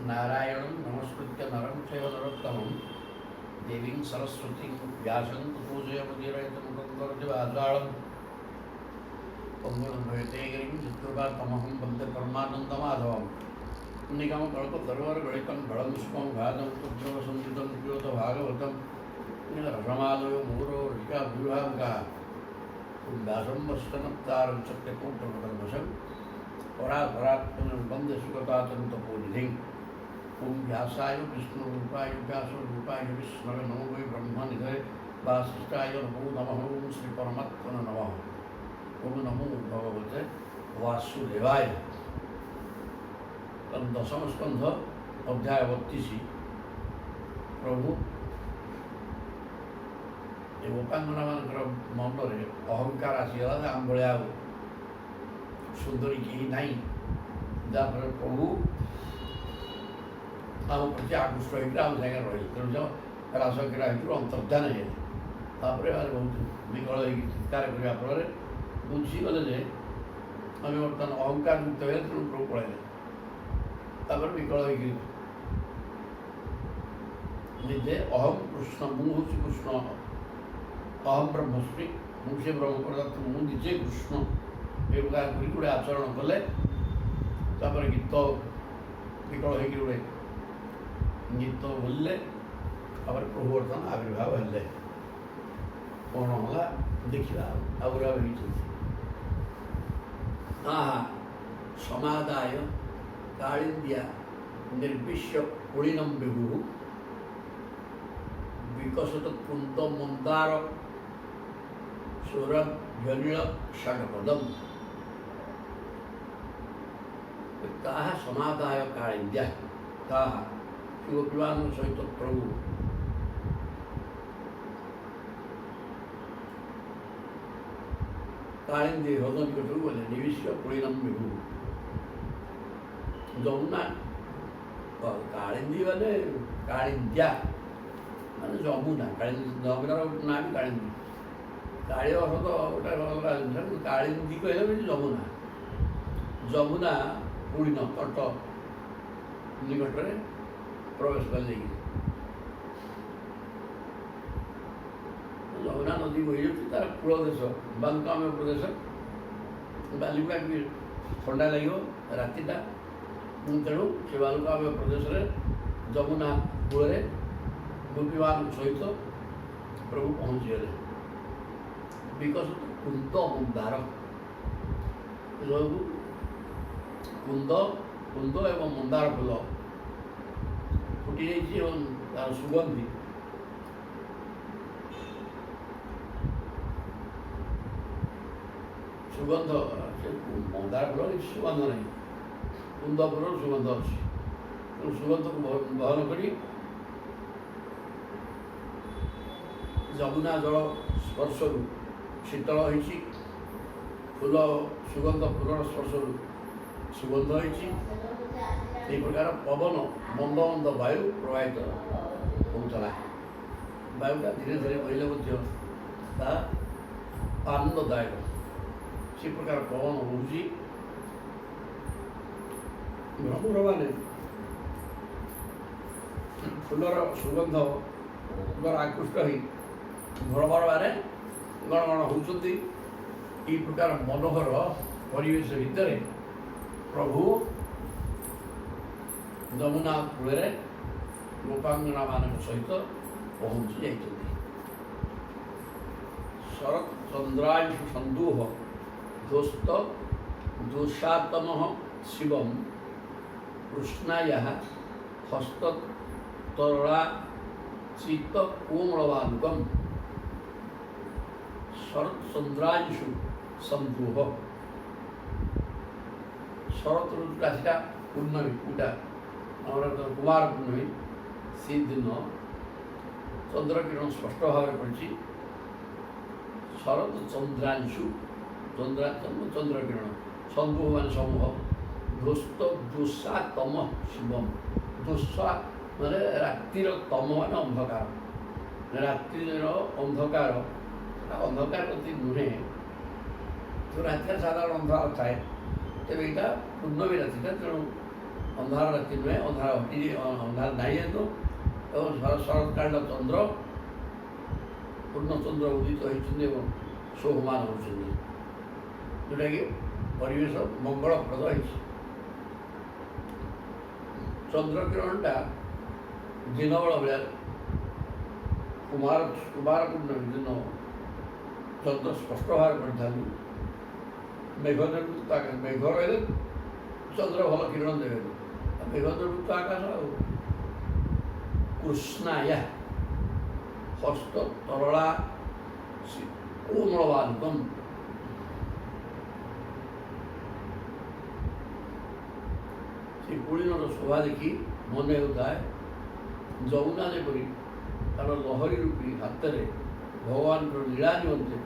नारायणं नमस्कृत्य नरं चैव नरोत्तमं देवीं सरस्वतीं व्यासं पूजयमुदीरयतमुखं करोति वाचालं पङ्गुणभयतेगिरिं चित्कृपातमहं वन्दे परमानन्दमाधवं निगमकल्पतरुवर्गणितं फलमुष्पं घातं तुभ्यवसंयुतं भागवतं रसमालयो मूरो ऋषाभिभावकाः व्यासं वस्तनप्तारं सत्यकूटमकल्मषं परात्मनं वन्दे सुगतातन्तपोनिधिं ॐ व्यासाय विष्णुरूपाय व्यासरूपाय विष्णवे नमो वै ब्रह्मनिधये वासिष्ठाय नमो नमः ॐ श्रीपरमात्मने नमः ॐ नमो भगवते वासुदेवाय। दशम स्कंध अध्याय 32 प्रभु गोपांगना मानकर मनरे अहंकार आसीगला आम भाया सुंदरी कहीं नाई जहाँफल प्रभु आम प्रति आकृष्ट होकर आम जगह रही तेणु रासक्रीड़ा भर अंतर्धान है बहुत विकल चित्कार करने फल बुझीगले जे आम बर्तमान अहंकार मुक्त है तेणु प्रभु पलैले विकल होजे अहम कृष्ण मुझे कृष्ण अहम ब्रह्मश्री मुझे ब्रह्म पदार्थ मुझे कृष्ण ये प्रकार गोटे आचरण कले गीत विकल हो गोटे गीत बोलले प्रभु बर्तमान आविर्भाव हेले कौन होगा देखा आविर्भाव हाँ समादाय कालिंदिया निर्विश्य कुलीनम विभु विकसित कुंद मंदार सुरभ्यनील षडपदम ताहा समादाय कालिंद्या ताहा गोपीवान सहित प्रभु कालिंदी हृदय कटू बोले निविश्य कुलीनम विभु जमुना कालिंदी बोले कालिंद्या माने जमुना जमुनार ना भी कालिंदी काली अर्थ तो गोटे कालिंदी कहले जमुना जमुना कुलीन तट निकटरे प्रवेश कर जमुना नदी बही जाती तार कूल देश बालुकामय प्रदेश बालुका भी ठंडा लगे रातिटा तेणु से बालुकामय प्रदेश जमुना कूल गोपीवान सहित प्रभु पहुँचीगले विकसित कुंद मंदार कुंद कुंद एवं मंदार फूल फुटी तार सुगंधि सुगंध मंदार फूल सुगंध नहीं कुंद फूल सुगंध अच्छी सुगंध को बहन करी जमुना जल स्पर्श शीतल होती फूल सुगंध फूलर स्पर्श सुगंध होती प्रकार पवन मंद मंद वायु प्रवाहित होता वायुटा धीरे धीरे बहले आनंददायक से प्रकार पवन हो भ्रमर मैंने फूलर सुगंध आकृष्ट हो भ्रमर मैंने गण गण होती प्रकार मनोहर परिवेश भितर प्रभु जमुना कूल गोपांगना मान सहित पहुँची जाती शरत चंद्रायुषु संदूह दोस्त दोषातम शिवम कृष्णाया हस्ततरला चित्त कोमलवालुकम शरत चंद्रायुषु संदूह शरत ऋतुटा पूर्णमी पूटा कुमार पूर्णमी से दिन चंद्रकिरण स्पष्ट भाव पड़ी शरत चंद्रांशु चंद्रकिरण संदूह मान समूह ध्वस्त दुस्सातम शिवम दुस्सा माने रातिर तम मान अंधकार रातिर अंधकार अंधकार प्रति नुहे तो रात साधारण अंधकार थाए तेज यहाँ पूर्णमी राति तेणु ଅନ୍ଧାର ରାତି ନୁହେଁ, ଅନ୍ଧାର ଅନ୍ଧାର ନାହିଁ ଯେହେତୁ ଏବଂ ଶରତକାଳୀନ ଚନ୍ଦ୍ର ପୂର୍ଣ୍ଣଚନ୍ଦ୍ର ଉଦିତ ହୋଇଛନ୍ତି ଏବଂ ଶୋଭମାନ ହେଉଛନ୍ତି, ଯେଉଁଟାକି ପରିବେଶ ମଙ୍ଗଳପ୍ରଦ ହେଇଛି। ଚନ୍ଦ୍ରକିରଣଟା ଦିନବେଳ ଭଳିଆ କୁମାର ପୂର୍ଣ୍ଣମୀ ଦିନ ଚନ୍ଦ୍ର ସ୍ପଷ୍ଟ ଭାବରେ ପଡ଼ିଥାନ୍ତି। ମେଘ ନିର୍ଭୁକ୍ତ ଆକାଶ, ମେଘ ରହିଲେ ଚନ୍ଦ୍ର ଭଲ କିରଣ ଦେବେନି, ମେଘ ନିର୍ଭୁକ୍ତ ଆକାଶ ଆଉ କୃଷ୍ଣାୟା ହସ୍ତ ତରଳା କୋମଳବାନ୍ତମ। ସେ କୁଳିନର ଶୋଭା ଦେଖି ମନେ ହେଉଥାଏ ଯମୁନା ଯେପରି ତାର ଲହରୀ ରୂପୀ ହାତରେ ଭଗବାନଙ୍କର ଲୀଳା ନିମନ୍ତେ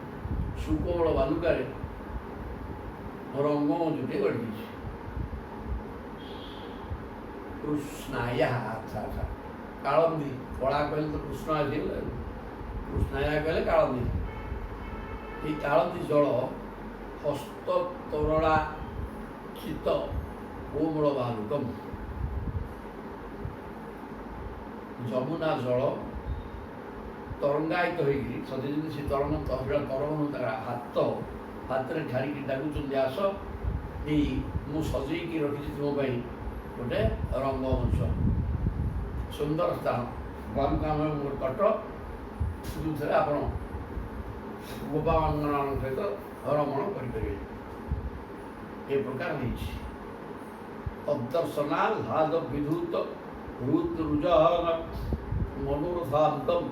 ସୁକୋମଳ ବାଲୁକାରେ ରଙ୍ଗମଞ୍ଚଟେ ଗଢ଼ିଛି। କୃଷ୍ଣାୟା, ଆଚ୍ଛା ଆଚ୍ଛା, କାଳନ୍ଦୀ, କଳା କହିଲେ ତ କୃଷ୍ଣ ଆସିଗଲେ, କୃଷ୍ଣାୟା କହିଲେ କାଳନ୍ଦୀ। এই କାଳନ୍ଦୀ ଜଳ ହସ୍ତ ତରଳା ଚିତ କୋମଳ ବାଲୁକମ୍। ଯମୁନା ଜଳ ତରଙ୍ଗାୟିତ ହୋଇକରି ସତେ ଯେମିତି ସେ ତରଙ୍ଗ ହାତରେ ଠାରିକି ଡାକୁଛନ୍ତି, ଆସ ଏଇ ମୁଁ ସଜେଇକି ରଖିଛି ତୁମ ପାଇଁ ଗୋଟେ ରଙ୍ଗମଞ୍ଚ, ସୁନ୍ଦର ସ୍ଥାନ, ବାଲୁକାମୟ ତଟ, ଯେଉଁଥିରେ ଆପଣ ଗୋପାଳମାନଙ୍କ ସହିତ ରମଣ କରିପାରିବେ। ଏ ପ୍ରକାର ହେଇଛି। ଅଦର୍ଶନା ହ୍ଲାଦ ବିଧୂତ ହୃଦରୁଜହନ ମନୋରଥାନ୍ତମ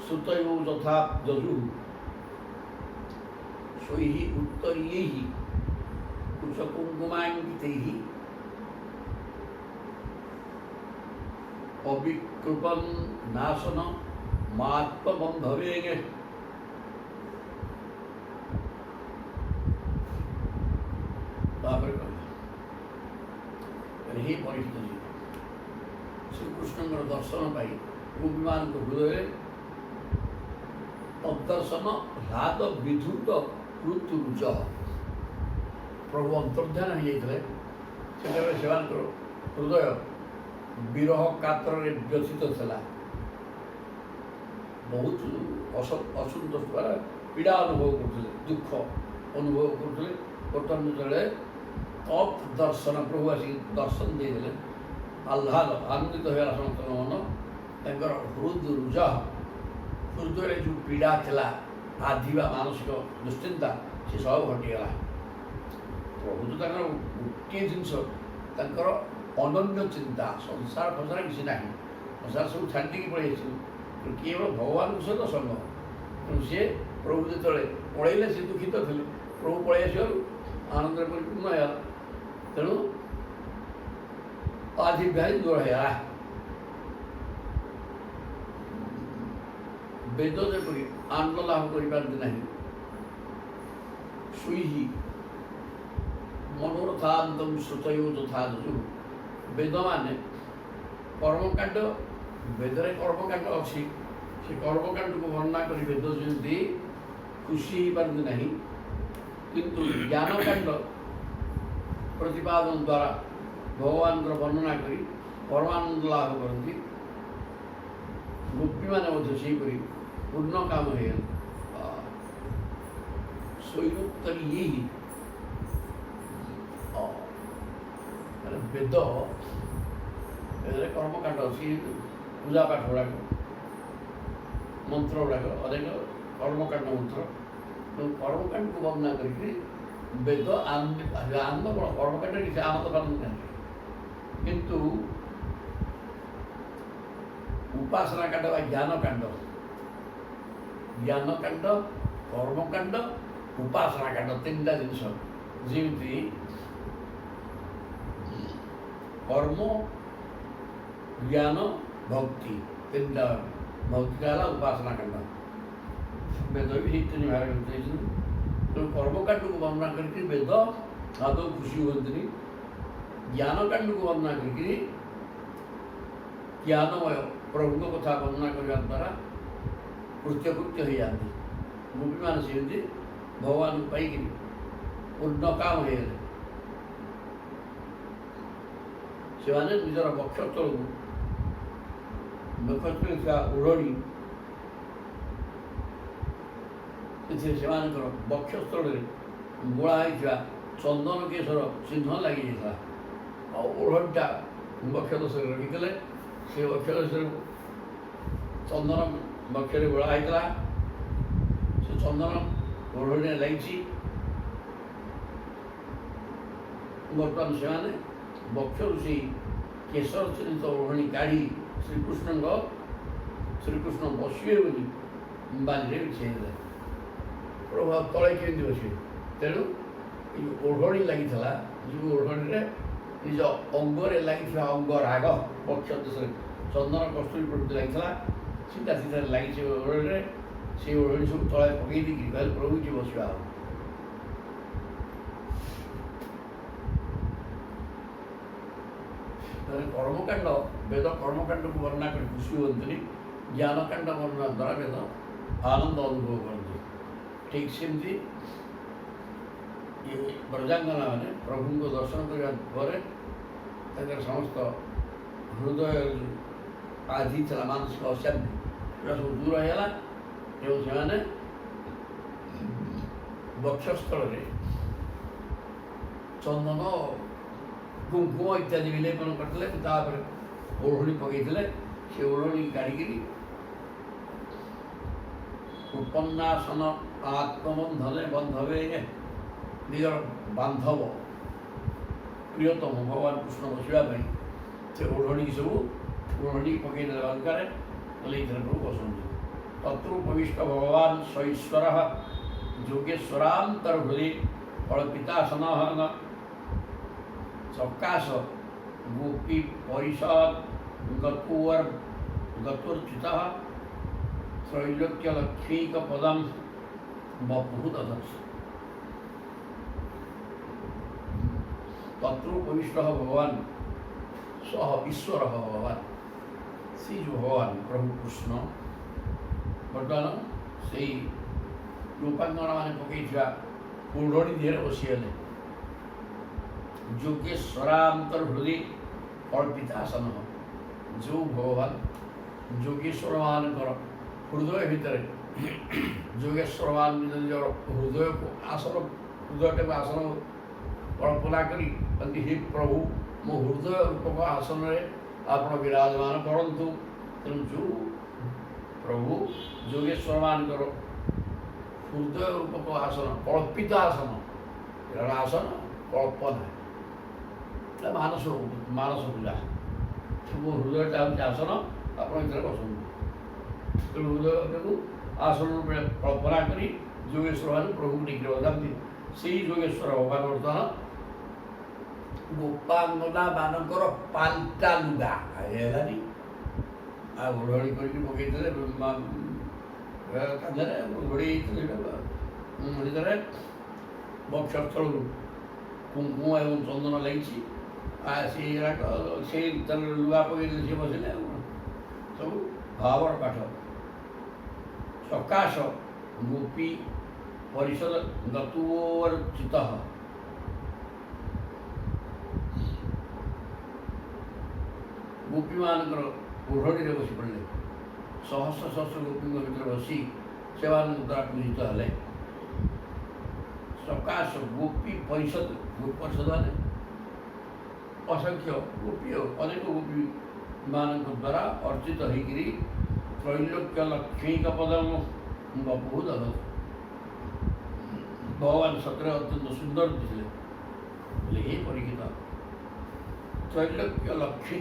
ସୁତୟୋ ଯଥା ଯଜୁ ସ୍ୱୈଃ ଉତ୍ତରୀୟୈଃ କୁଚକୁଙ୍କୁମାଙ୍କିତୈଃ ଅବିକୃପଂ ନାଶନ ମାତ୍ମବନ୍ଧବେଗେ। ତାପରେ ଏହି ପରିସ୍ଥିତି ଶ୍ରୀକୃଷ୍ଣଙ୍କର ଦର୍ଶନ ପାଇଁ ଗୋପୀମାନଙ୍କ ହୃଦୟରେ ଅଦର୍ଶନ ହ୍ଲାଦ ବିଧୂତ ହୃତରୁଜ, ପ୍ରଭୁ ଅନ୍ତର୍ଦ୍ଧାନ ହୋଇଯାଇଥିଲେ। ସେତେବେଳେ ସେମାନଙ୍କର ହୃଦୟ ବିରହ କାତରରେ ବ୍ୟଥିତ ଥିଲା, ବହୁତ ଅସନ୍ତୋଷ ଦ୍ୱାରା ପୀଡ଼ା ଅନୁଭବ କରୁଥିଲେ, ଦୁଃଖ ଅନୁଭବ କରୁଥିଲେ। ବର୍ତ୍ତମାନ ଯେତେବେଳେ ତତ୍ ଦର୍ଶନ, ପ୍ରଭୁ ଆସିକି ଦର୍ଶନ ଦେଇଦେଲେ, ଆହ୍ଲାଦ ଆନନ୍ଦିତ ହୋଇଗଲା ସମସ୍ତଙ୍କ ମନ। ତାଙ୍କର ହୃଦରୁଜ, ହୃଦୟରେ ଯେଉଁ ପୀଡ଼ା ଥିଲା, ଆଧିବା ମାନସିକ ଦୁଶ୍ଚିନ୍ତା, ସେ ସବୁ ଘଟିଗଲା। ପ୍ରଭୁ ତ ତାଙ୍କର ଗୋଟିଏ ଜିନିଷ, ତାଙ୍କର ଅନନ୍ୟ ଚିନ୍ତା, ସଂସାର ଫସାର କିଛି ନାହିଁ, ସଂସାର ସବୁ ଛାଡ଼ିକି ପଳେଇ ଆସିବୁ, କେବଳ ଭଗବାନଙ୍କ ସହିତ ସଙ୍ଗ। ତେଣୁ ସିଏ ପ୍ରଭୁ ଯେତେବେଳେ ପଳେଇଲେ ସେ ଦୁଃଖିତ ଥିଲେ, ପ୍ରଭୁ ପଳେଇ ଆସିବାରୁ ଆନନ୍ଦରେ ପରିପୂର୍ଣ୍ଣ ହେଇଗଲା। ତେଣୁ ଆଧିବ୍ୟାଧି ଦୂର ହେଇଗଲା। ବେଦ ଯେପରି ଆନନ୍ଦ ଲାଭ କରିପାରନ୍ତି ନାହିଁ, ସ୍ୱୈଃ ମନୋରଥାନ୍ତଂ ଶ୍ରୁତୟୋ ଯଥା ଯଜୁ। ବେଦମାନେ କର୍ମକାଣ୍ଡ, ବେଦରେ କର୍ମକାଣ୍ଡ ଅଛି, ସେ କର୍ମକାଣ୍ଡକୁ ବର୍ଣ୍ଣନା କରି ବେଦ ଯେମିତି ଖୁସି ହେଇପାରନ୍ତି ନାହିଁ, କିନ୍ତୁ ଜ୍ଞାନକାଣ୍ଡ ପ୍ରତିପାଦନ ଦ୍ୱାରା ଭଗବାନଙ୍କର ବର୍ଣ୍ଣନା କରି ପରମାନନ୍ଦ ଲାଭ କରନ୍ତି। ଗୋପୀମାନେ ମଧ୍ୟ ସେହିପରି ପୂର୍ଣ୍ଣ କାମ ହେଇଗଲେ। ସ୍ୱୈରୋତ୍ତରୀୟୈଃ, ବେଦରେ କର୍ମକାଣ୍ଡ ଅଛି, ପୂଜା ପାଠ ଗୁଡ଼ାକ, ମନ୍ତ୍ର ଗୁଡ଼ାକ, ଅନେକ କର୍ମକାଣ୍ଡ ମନ୍ତ୍ର। କର୍ମକାଣ୍ଡକୁ ବର୍ଣ୍ଣନା କରିକି ବେଦ ଆନନ୍ଦ କଣ, କର୍ମକାଣ୍ଡରେ କିଛି ଆନନ୍ଦ ପାଆନ୍ତି ନାହିଁ, କିନ୍ତୁ ଉପାସନା କାଣ୍ଡ ବା ଜ୍ଞାନକାଣ୍ଡ, କର୍ମକାଣ୍ଡ, ଉପାସନା କାଣ୍ଡ, ତିନିଟା ଜିନିଷ। ଯେମିତି କର୍ମ, ଜ୍ଞାନ, ଭକ୍ତି, ତିନିଟା ଭକ୍ତିଟା ହେଲା ଉପାସନା କାଣ୍ଡ। ବେଦ ବି ସେଇ ତିନି ଭାଗରେ ହେଇଛନ୍ତି। ତେଣୁ କର୍ମକାଣ୍ଡକୁ ବର୍ଣ୍ଣନା କରିକି ବେଦ ଆଦୌ ଖୁସି ହୁଅନ୍ତିନି। ଜ୍ଞାନକାଣ୍ଡକୁ ବର୍ଣ୍ଣନା କରିକି ଜ୍ଞାନମୟ ପ୍ରଭୁଙ୍କ କଥା ବର୍ଣ୍ଣନା କରିବା ଦ୍ୱାରା କୃତ୍ୟକୃତ୍ୟ ହେଇଯାନ୍ତି। ଗୋପୀମାନେ ସେମିତି ଭଗବାନଙ୍କୁ ପାଇକିରି ପୂର୍ଣ୍ଣ କାମ ହେଇଗଲେ। ସେମାନେ ନିଜର ବକ୍ଷ ତଳକୁ ଥିବା ଓଢ଼ଣୀ ଏଥିରେ ସେମାନଙ୍କର ବକ୍ଷସ୍ଥଳରେ ଗୋଳା ହେଇଥିବା ଚନ୍ଦନ କେଶର ଚିହ୍ନ ଲାଗିଯାଇଥିଲା। ଆଉ ଓଢ଼ଣୀଟା ବକ୍ଷ ଦେଶରେ ରଖିଥିଲେ। ସେ ବକ୍ଷ ଦେଶରେ ଚନ୍ଦନ ବକ୍ଷରେ ଗୋଳା ହେଇଥିଲା। ସେ ଚନ୍ଦନ ଓଢ଼ଣୀରେ ଲାଗିଛି। ବର୍ତ୍ତମାନ ସେମାନେ ବକ୍ଷରୁ ସେଇ କେଶର ଚିହ୍ନିତ ଓଢ଼ଣୀ କାଢ଼ି ଶ୍ରୀକୃଷ୍ଣ ବସିବେ ବୋଲି ବାଲିରେ ବିଛାଇଦେଲେ। ପ୍ରଭୁ ତଳେ କେମିତି ବସିବେ? ତେଣୁ ଏ ଯେଉଁ ଓଢ଼ଣୀ ଲାଗିଥିଲା, ଯେଉଁ ଓଢ଼ଣୀରେ ନିଜ ଅଙ୍ଗରେ ଲାଗିଥିବା ଅଙ୍ଗ ରାଗ ବକ୍ଷ ଦେଶରେ ଚନ୍ଦନ କସ୍ତୁରୀ ପ୍ରଭୃତି ଲାଗିଥିଲା, ସିଧା ସିଧାରେ ଲାଗିଛି ଓଢ଼ଣୀରେ। ସେଇ ଓଢ଼ଣୀ ସବୁ ତଳେ ପକେଇ ଦେଇକି କହିଲେ ପ୍ରଭୁ କି ବସିବା ହେବ। କର୍ମକାଣ୍ଡ ବେଦ କର୍ମକାଣ୍ଡକୁ ବର୍ଣ୍ଣନା କରି ଖୁସି ହୁଅନ୍ତିନି, ଜ୍ଞାନକାଣ୍ଡ ବର୍ଣ୍ଣନା ଦ୍ୱାରା ବେଦ ଆନନ୍ଦ ଅନୁଭବ କରନ୍ତି। ଠିକ୍ ସେମିତି ଏ ବ୍ରଜାଙ୍ଗନାମାନେ ପ୍ରଭୁଙ୍କ ଦର୍ଶନ କରିବା ପରେ ତାଙ୍କର ସମସ୍ତ ହୃଦୟ ଆଜି ଥିଲା ମାନସିକ ଅଶାନ୍ତି ସେଟା ସବୁ ଦୂର ହେଇଗଲା ଏବଂ ସେମାନେ ବକ୍ଷସ୍ଥଳରେ ଚନ୍ଦନ କୁଙ୍କୁମ ଇତ୍ୟାଦି ବିଲେପନ କରିଥିଲେ। ତାପରେ ଓଢ଼ଣୀ ପକାଇଥିଲେ। ସେ ଓଢ଼ଣୀ କାଢ଼ିକିରି ଉପନ୍ୟାସନ ଆତ୍ମବନ୍ଧନେ ବନ୍ଧବେ ନିଜର ବାନ୍ଧବ ପ୍ରିୟତମ ଭଗବାନ କୃଷ୍ଣ ବସିବା ପାଇଁ ସେ ଓଢ଼ଣୀ ସବୁ ପକାଇଦେଲେ ଅଲଙ୍କାରେ ଏଇଥିରେ ପ୍ରଭୁ ବସନ୍ତୁ। ତତ୍ରୁପବିଷ୍ଟ ଭଗବାନ ସୈଶ୍ୱର ଯୋଗେଶ୍ୱରାନ୍ତର ହୃଦେ କଳ୍ପିତାସନ ସକାଶ ଗୋପୀ ପରିଷଦ ଗତୁର୍ଚ୍ୟୁତ त्रैलोक्य लक्ष्मीक पदम बपुः ददर्श। तत्रोपविष्ट भगवान सह ईश्वर भगवान श्री भगवान प्रभु कृष्ण बर्तमान से रूपांगना मान पकई ओढ़णी देहरे बसीगले। योगेश्वरांतर हृदय कल्पितासन जो भगवान योगेश्वर मानकर हृदय भितर योगेश्वर मान निजर हृदय को आसन हृदय को आसन कल्पना करी हे प्रभु मो हृदय रूपक आसन आप विराजमान करंतु। तेणु जो प्रभु योगेश्वर मानकर हृदय रूपक आसन कल्पित आसन आसन कल्पना मानस पूजा मो हृदयटा हूँ आसन आप बसंत। तेणु हृदय को आसन रूपे कल्पना करी योगेश्वर मान प्रभु टिके बजाती से योगेश्वर भगवान बर्तमान गोपांगना मानकर पाल्टा लुगा है ओढ़णी करके पकई कांधे घोड़ी बक्षस्थल कुंकुम एवं चंदन लगी से लुगा पकई सी बसले सब भावर पाठ सकाश गोपी परिषद गतुर्चित गोपी मानकर ओढ़णी बसी पड़े सहस्र सहस्र गोपी भर बसी से द्वारा पूजित हेले। सकाश गोपी परिषद गोपी परिषद मैंने असंख्य गोपी अनेक गोपी मान द्वारा अर्चित होकर त्रैलोक्य लक्ष्मी का पदम बपु दद। भगवान सतरे अत्यंत सुंदर दिखले बोले ये परीक्षित त्रैलोक्य लक्ष्मी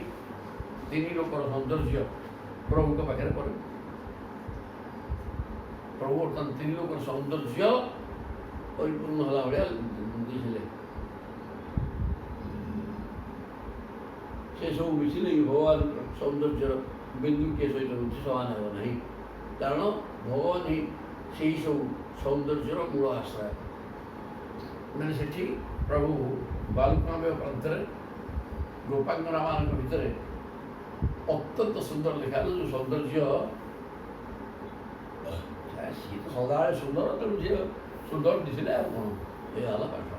तीन लोकर सौंदर्य प्रभु के पाखे पड़े। प्रभु बर्तमान तीन लोकर सौंदर्य परिपूर्ण होला भाया दिखले से सब मिसिले भगवान सौंदर्य बिंदु के सहित समान हो ना कारण भगवान ही से सब सौंदर्यर मूल आश्रय मैंने से प्रभु बालुकाम्य प्रांत गोपांगना मान भितर अत्यंत सुंदर देखा जो सौंदर्य सी तो सदा सुंदर तेणु जी सुंदर दिखले कौन ये पाठ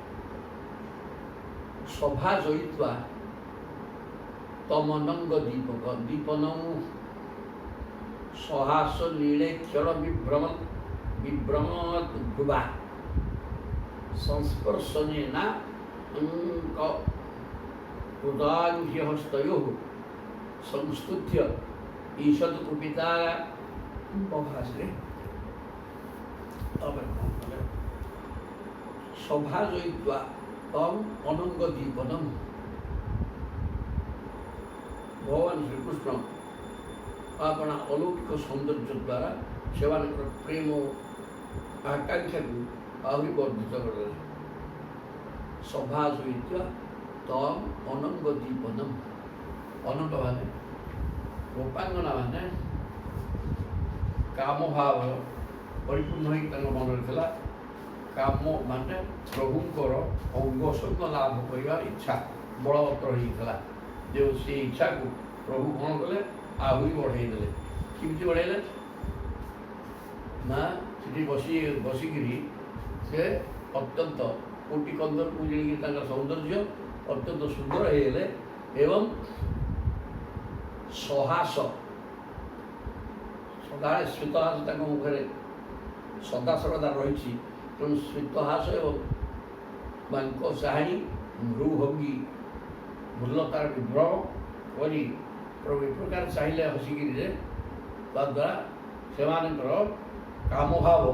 सभा जयित्वा ତମନଙ୍ଗ ଦୀପକ ଦୀପନଂ ସହାସ ଲୀଳେ କ୍ଷଣ ବିଭ୍ରମ ଭ୍ରୁବା ସଂସ୍ପର୍ଶନେନା ହୃଦାଙ୍ଘ୍ୟହସ୍ତୟୋ ସଂସ୍ତୁତ୍ୟ ईशद कुपिता बभासरे सभा जयित्वा तम अनंग दीपनम भगवान श्रीकृष्ण अपना अलौकिक सौंदर्य द्वारा से प्रेम आकांक्षा को आहरी वर्धित कर सभा जयित्वा तम अनंग दीपनम अनंग माने गोपांगना मैंने काम भाव परिपूर्ण हो मन रहा काम माने प्रभुंर अंग संग लाभ कर इच्छा बलवत्तर होता जो से इच्छा को प्रभु कौन कले आहरी बढ़ेदेले किमती बढ़ेले ना सीटी बसिकी से अत्यंत कोटि कंदर को जी सौंदर्य अत्यंत सुंदर होगले एवं सहास सदा श्वेतहास मुखे सदा सर्वदा रही तेणु श्वेतहास एवं बांक चाणी मृभंगी भूलतार विभ्रम कर प्रभु एक प्रकार चाहिए हसिकी तद्वारा से काम भाव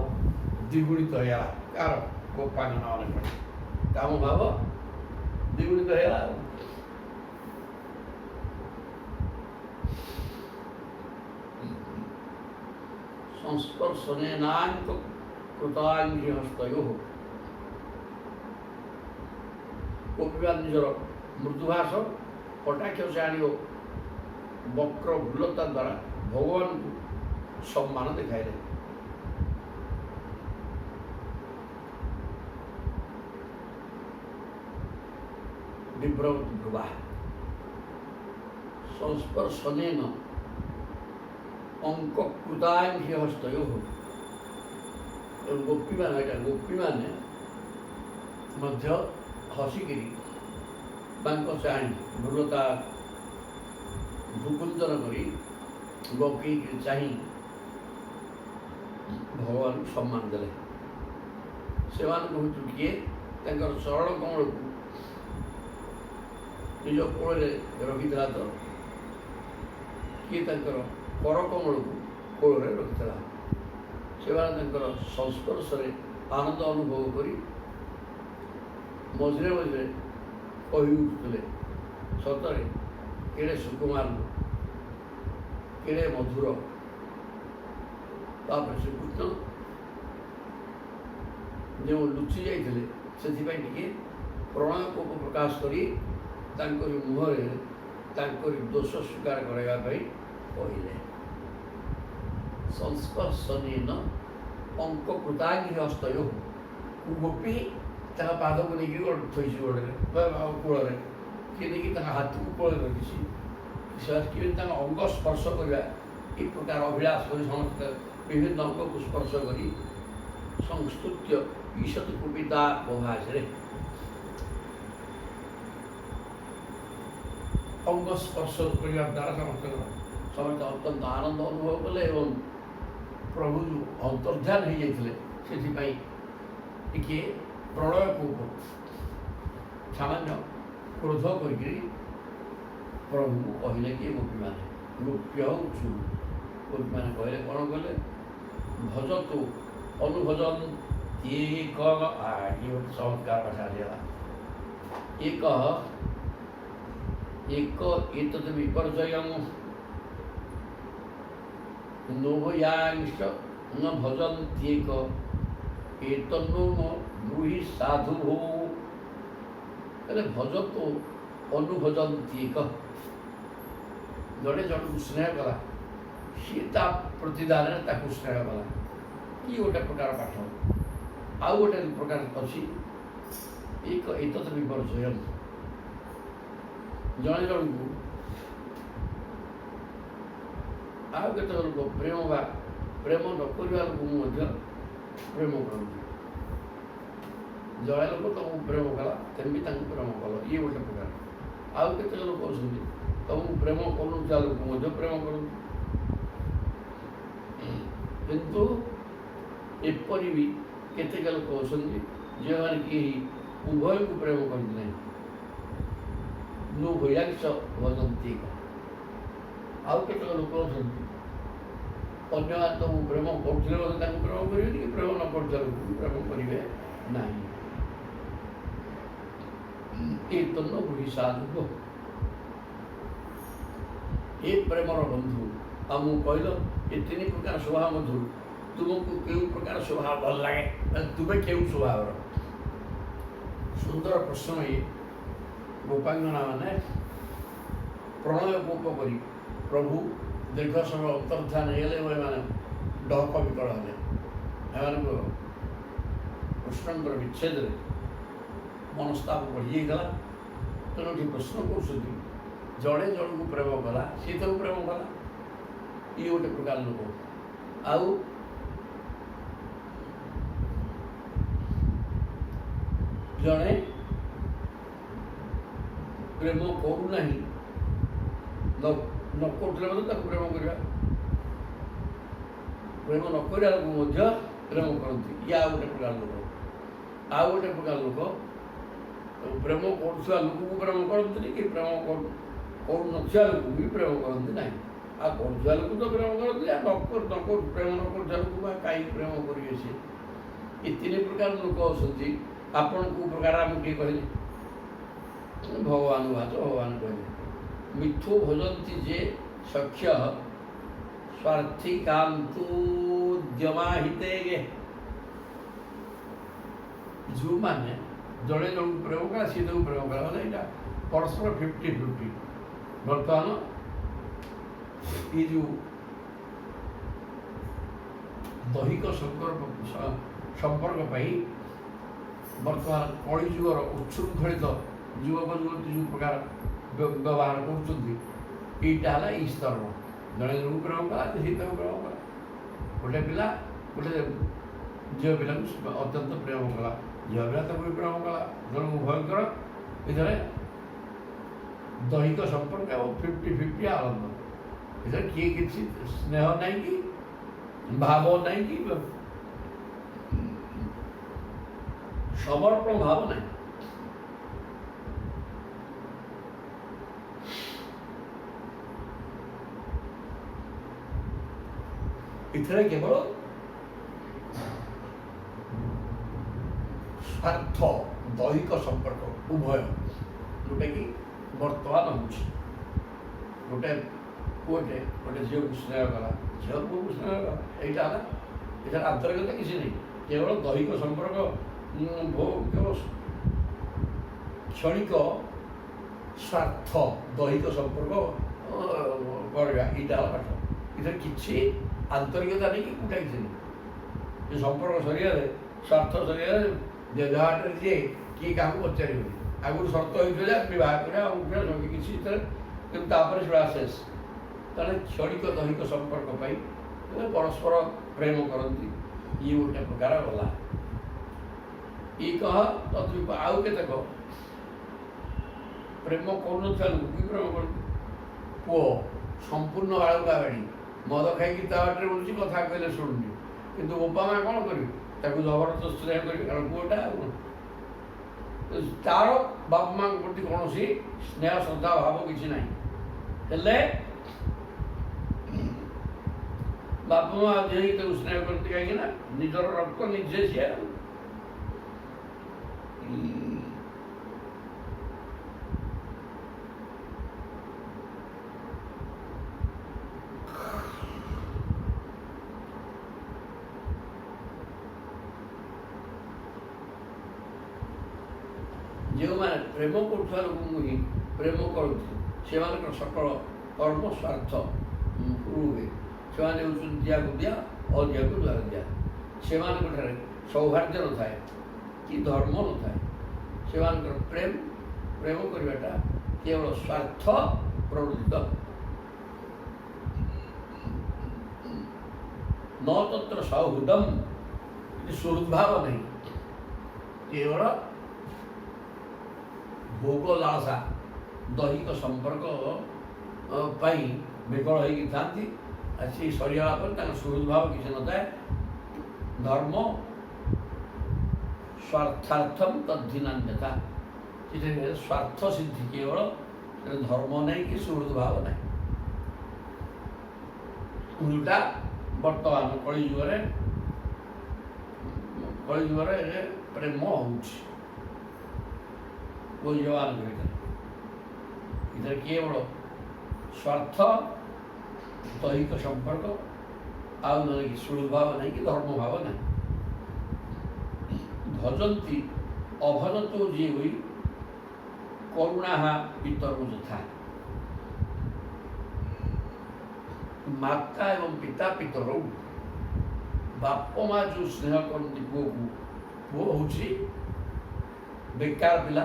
द्विगुणित होगा कार गोपांगना मान काम भाव द्विगुणित होगा संस्पर्शनेनांक कृतांघ्रिहस्तयोः गोपीमान निजर मृदुभाष कटाक्ष चाणी वक्र भूलता द्वारा भगवान को सम्मान दिखाइले विभ्रमति भ्रुवा संस्पर्शनेन अंक कृतांघ्रिहस्तयोः गोपी मैंने हसिकी बांक चाणी भूलता भूकुंजन कर गोपी चाह भगवान सम्मान देले से किए सरल कमल को निज कोल रखी तो किए कर कमल को कोल रखी से संस्पर्श आनंद अनुभव कर मझे मझे कही उठुले सतरे केड़े सुकुमार केड़े मधुर तापर श्रीकृष्ण जो लुचि जाइए से प्रणय को प्रकाश करी मुहरे दोष स्वीकार करने कहले संस्पर्शनेन अंक कृतांघ्रिहस्तयोः गोपी पाद को लेकिन थी गोड़े कूल किए देखिए हाथ को कूल रखी अंग स्पर्श करवा ये प्रकार अभिलाष कर समस्त विभिन्न अंग को स्पर्श कर संस्तुत्य ईशत कुपिता बभाषे अंग स्पर्श करने द्वारा समस्त अत्यंत आनंद अनुभव कले एवं प्रभु जो अंतर्ध्यान हो जाते से प्रणय को सामान्य क्रोध कर प्रभु को कहले कि गोपी मैंने गोप्य छु गोपी मैंने कहले कौन कहले भज तो अनुभजन एक चमत्कार भाषा एक विपर्जय नोभयांश न भजन्त्येक एतन्नो ब्रूहि साधु भो भज तो अनुभजन्त्येक जड़े जन को स्नेह कला सी प्रतिदान स्नेह कला कि गोटे प्रकार पाठ आउ गोटे प्रकार अच्छी एक एतत् विपर्जय जड़े जन को आउ केत लोक प्रेम प्रेम न करवा लोक प्रेम कर जड़े लोक तुमको प्रेम कला तेम प्रेम कल ये गोटे प्रकार आउ केत लोक अच्छा ତମକୁ ପ୍ରେମ କରୁନଥିବା ଲୋକ ମଧ୍ୟ ପ୍ରେମ କରନ୍ତି। କିନ୍ତୁ ଏପରି ବି କେତେକ ଲୋକ ଅଛନ୍ତି ଯେଉଁମାନେ କି ଉଭୟକୁ ପ୍ରେମ କରନ୍ତି ନାହିଁ। ନୁଭୟାଂଶ ଭଜନ୍ତି। ଆଉ କେତେକ ଲୋକ ଅଛନ୍ତି ଅନ୍ୟମାନେ ତମକୁ ପ୍ରେମ କରୁଥିଲେ ମଧ୍ୟ ତାଙ୍କୁ ପ୍ରେମ କରିବେନି, କି ପ୍ରେମ ନ କରୁଥିବା ଲୋକକୁ ପ୍ରେମ କରିବେ ନାହିଁ। କୀର୍ତ୍ତନ ବୁଢ଼ୀ ସାଧୁ ଏ ପ୍ରେମର ବନ୍ଧୁ ଆମକୁ କହିଲ ଏ ତିନି ପ୍ରକାର ସ୍ୱଭାବ ମଧ୍ୟରୁ ତୁମକୁ କେଉଁ ପ୍ରକାର ସ୍ୱଭାବ ଭଲ ଲାଗେ, ତୁମେ କେଉଁ ସ୍ୱଭାବର? ସୁନ୍ଦର ପ୍ରଶ୍ନ ଇଏ। ଗୋପାଙ୍ଗନା ମାନେ ପ୍ରଣୟ କୋପ କରି ପ୍ରଭୁ ଦୀର୍ଘ ସମୟ ଅନ୍ତର୍ଧ୍ୟାନ ହେଇଗଲେ ଏବଂ ଏମାନେ ଡହକ ବିକଳ ହେଲେ। ଏମାନଙ୍କ କୃଷ୍ଣଙ୍କର ବିଚ୍ଛେଦରେ ମନସ୍ତାପ ବଢ଼ିଯାଇଥିଲା। ତେଣୁ ଏଠି ପ୍ରଶ୍ନ କରୁଛନ୍ତି, ଜଣେ ଜଣକୁ ପ୍ରେମ କଲା, ସିଏ ତାକୁ ପ୍ରେମ କଲା, ଇଏ ଗୋଟେ ପ୍ରକାର ଲୋକ। ଆଉ ଜଣେ ପ୍ରେମ କରୁନାହିଁ, ନ କରୁଥିଲେ ମଧ୍ୟ ତାକୁ ପ୍ରେମ କରିବା, ପ୍ରେମ ନ କରିବା ଲୋକ ମଧ୍ୟ ପ୍ରେମ କରନ୍ତି, ଇଏ ଆଉ ଗୋଟେ ପ୍ରକାର ଲୋକ। ଆଉ ଗୋଟେ ପ୍ରକାର ଲୋକ ପ୍ରେମ କରୁଥିବା ଲୋକକୁ ପ୍ରେମ କରନ୍ତିନି, କି ପ୍ରେମ କରୁନଥିବା ଲୋକକୁ ବି ପ୍ରେମ କରନ୍ତି ନାହିଁ। ଆଉ କରୁଥିବା ଲୋକକୁ ତ ପ୍ରେମ କରନ୍ତି, ଆଉ ପ୍ରେମ ନ କରୁଥିବା ଲୋକକୁ ବା କାହିଁକି ପ୍ରେମ କରିବେ ସିଏ? ଏ ତିନି ପ୍ରକାର ଲୋକ ଅଛନ୍ତି। ଆପଣ କେଉଁ ପ୍ରକାର ଆମକୁ ଟିକେ କହିଲେ? ଭଗବାନ ଭାତ ଭଗବାନ କହିଲେ ମିଥୁ ଭଜନ୍ତି ଯେ ସଖ୍ୟ ସ୍ୱାର୍ଥୀ କାନ୍ତୁଦ୍ୟମାହିତେ। ଯେଉଁମାନେ ଜଣେ ଜଣକୁ ପ୍ରେମ କଲା, ସିଏ ତାକୁ ପ୍ରେମ କଲା, ମାନେ ଏଇଟା ପରସ୍ପର 50-50। ବର୍ତ୍ତମାନ ଏ ଯେଉଁ ଦୈହିକ ସମ୍ପର୍କ ପାଇଁ ବର୍ତ୍ତମାନ କଳିଯୁଗର ଉଚ୍ଛୃଙ୍ଖଳିତ ଯୁବକ ଯୁବତୀ ଯେଉଁ ପ୍ରକାର ବ୍ୟବହାର କରୁଛନ୍ତି, ଏଇଟା ହେଲା ଏଇ ସ୍ତରର। ଜଣେ ଜଣକୁ ପ୍ରେମ କଲା, ସିଏ ତାକୁ ପ୍ରେମ କଲା। ଗୋଟେ ପିଲା ଗୋଟେ ଝିଅ ପିଲାକୁ ଅତ୍ୟନ୍ତ ପ୍ରେମ କଲା, ଝିଅ ପିଲା ତାକୁ ବି ପ୍ରେମ କଲା। ତେଣୁ ଉଭୟଙ୍କର ଏଥିରେ ଦୈହିକ ସମ୍ପର୍କ ଏବଂ 50-50 ଆନନ୍ଦ। ଏଥିରେ କିଏ କିଛି ସ୍ନେହ ନାହିଁ, କି ଭାବ ନାହିଁ, କି ସମର୍ପଣ ଭାବ ନାହିଁ। ଏଥିରେ କେବଳ ସ୍ୱାର୍ଥ ଦୈହିକ ସମ୍ପର୍କ ଉଭୟ, ଯେଉଁଟାକି ବର୍ତ୍ତମାନ ହେଉଛି। ଗୋଟେ ପୁଅଟେ ଗୋଟେ ଝିଅକୁ ସ୍ନେହ କଲା, ଝିଅ ପୁଅକୁ ସ୍ନେହ କଲା, ଏଇଟା ହେଲା। ଏଠାରେ ଆନ୍ତରିକତା କିଛି ନାହିଁ, କେବଳ ଦୈହିକ ସମ୍ପର୍କ, କେବଳ କ୍ଷଣିକ ସ୍ୱାର୍ଥ ଦୈହିକ ସମ୍ପର୍କ କରିବା, ଏଇଟା ହେଲା ପାଠ। ଏଥିରେ କିଛି ଆନ୍ତରିକତା ନେଇ କି କୋଉଟା କିଛି ନାହିଁ। ଏ ସମ୍ପର୍କ ସରିଗଲେ, ସ୍ୱାର୍ଥ ସରିଗଲେ, ଦେହହାଟରେ ଯିଏ କିଏ କାହାକୁ ପଚାରିବନି। ଆଗରୁ ସର୍ତ୍ତ ହେଇଥିଲା ଯେ ବିବାହ କରିବା, ଉଠିବା ସବୁ କିଛି ଭିତରେ, କିନ୍ତୁ ତାପରେ ସେଟା ଶେଷ। ତାହେଲେ କ୍ଷଣିକ ଦୈହିକ ସମ୍ପର୍କ ପାଇଁ ପରସ୍ପର ପ୍ରେମ କରନ୍ତି, ଇଏ ଗୋଟେ ପ୍ରକାର ଗଲା। ଇ କହ ତଦ୍ରୂପ ଆଉ କେତେକ ପ୍ରେମ କରୁନଥିବା ଲୋକକୁ ବି ପ୍ରେମ କରନ୍ତି। ପୁଅ ସମ୍ପୂର୍ଣ୍ଣ ବାଳୁକା ବାଡ଼ି, ମଦ ଖାଇକି ତା ବାଟରେ ବୁଲୁଛି, କଥା କହିଲେ ଶୁଣୁନି, କିନ୍ତୁ ବାପା ମା କ'ଣ କରିବେ? ତାକୁ ଜବରଦସ୍ତ ସ୍ନେହ କରିବେ, କାରଣ ପୁଅଟା ଆଉ ତାର ବାପା ମାଙ୍କ ପ୍ରତି କୌଣସି ସ୍ନେହ ଶ୍ରଦ୍ଧା ଭାବ କିଛି ନାହିଁ। ହେଲେ ବାପା ମା ଯିଏକି ତାକୁ ସ୍ନେହ କରନ୍ତି, କାହିଁକି ନା ନିଜର ରକ୍ତ ନିଜେ ସିଏ। ଯେଉଁମାନେ ପ୍ରେମ କରୁଥିବା ଲୋକଙ୍କୁ ହିଁ ପ୍ରେମ କରନ୍ତି, ସେମାନଙ୍କର ସକଳ କର୍ମ ସ୍ୱାର୍ଥ ହୁଏ। ସେମାନେ ହେଉଛନ୍ତି ଦିଆକୁ ଦିଆ, ଅଦିଆକୁ ଦିଆ। ସେମାନଙ୍କଠାରେ ସୌହାର୍ଦ୍ଦ୍ୟ ନଥାଏ, କି ଧର୍ମ ନଥାଏ। ସେମାନଙ୍କର ପ୍ରେମ କରିବାଟା କେବଳ ସ୍ୱାର୍ଥ ପ୍ରବୃତ୍ତ। ନ ତତ୍ର ସୌହୃଦମ୍, ସୁହୃଦ୍ଭାବ ନାହିଁ, କେବଳ ଭୋଗ ଲାଳସା ଦୈହିକ ସମ୍ପର୍କ ପାଇଁ ବିକଳ ହେଇକି ଥାନ୍ତି। ଆଉ ସେ ସରିଗଲା ପରେ ତାଙ୍କ ସୁହୃଦ ଭାବ କିଛି ନଥାଏ। ଧର୍ମ ସ୍ୱାର୍ଥାର୍ଥମ ତଦ୍ଧିନାନ୍ୟତା, ସେଠାରେ ସ୍ୱାର୍ଥ ସିଦ୍ଧି କେବଳ, ଧର୍ମ ନାହିଁ କି ସୁହୃଦ ଭାବ ନାହିଁ। ଉଲ୍ଟା ବର୍ତ୍ତମାନ କଳିଯୁଗରେ ପ୍ରେମ ହେଉଛି ଯବାନଙ୍କ ଭିତରେ। ଏଥିରେ କେବଳ ସ୍ୱାର୍ଥ ଦୈହିକ ସମ୍ପର୍କ, ଆଉ ନହେଲେ କି ସୁହୃଦ ଭାବ ନାହିଁ କି ଧର୍ମ ଭାବ ନାହିଁ। ଭଜନ୍ତି ଅଭଜତ ଯିଏ ହୋଇ କରୁଣା ପିତରୁ ଯଥା, ମାତା ଏବଂ ପିତା ପିତର, ବାପ ମା ଯେଉଁ ସ୍ନେହ କରନ୍ତି ପୁଅକୁ, ପୁଅ ହେଉଛି ବେକାର ପିଲା,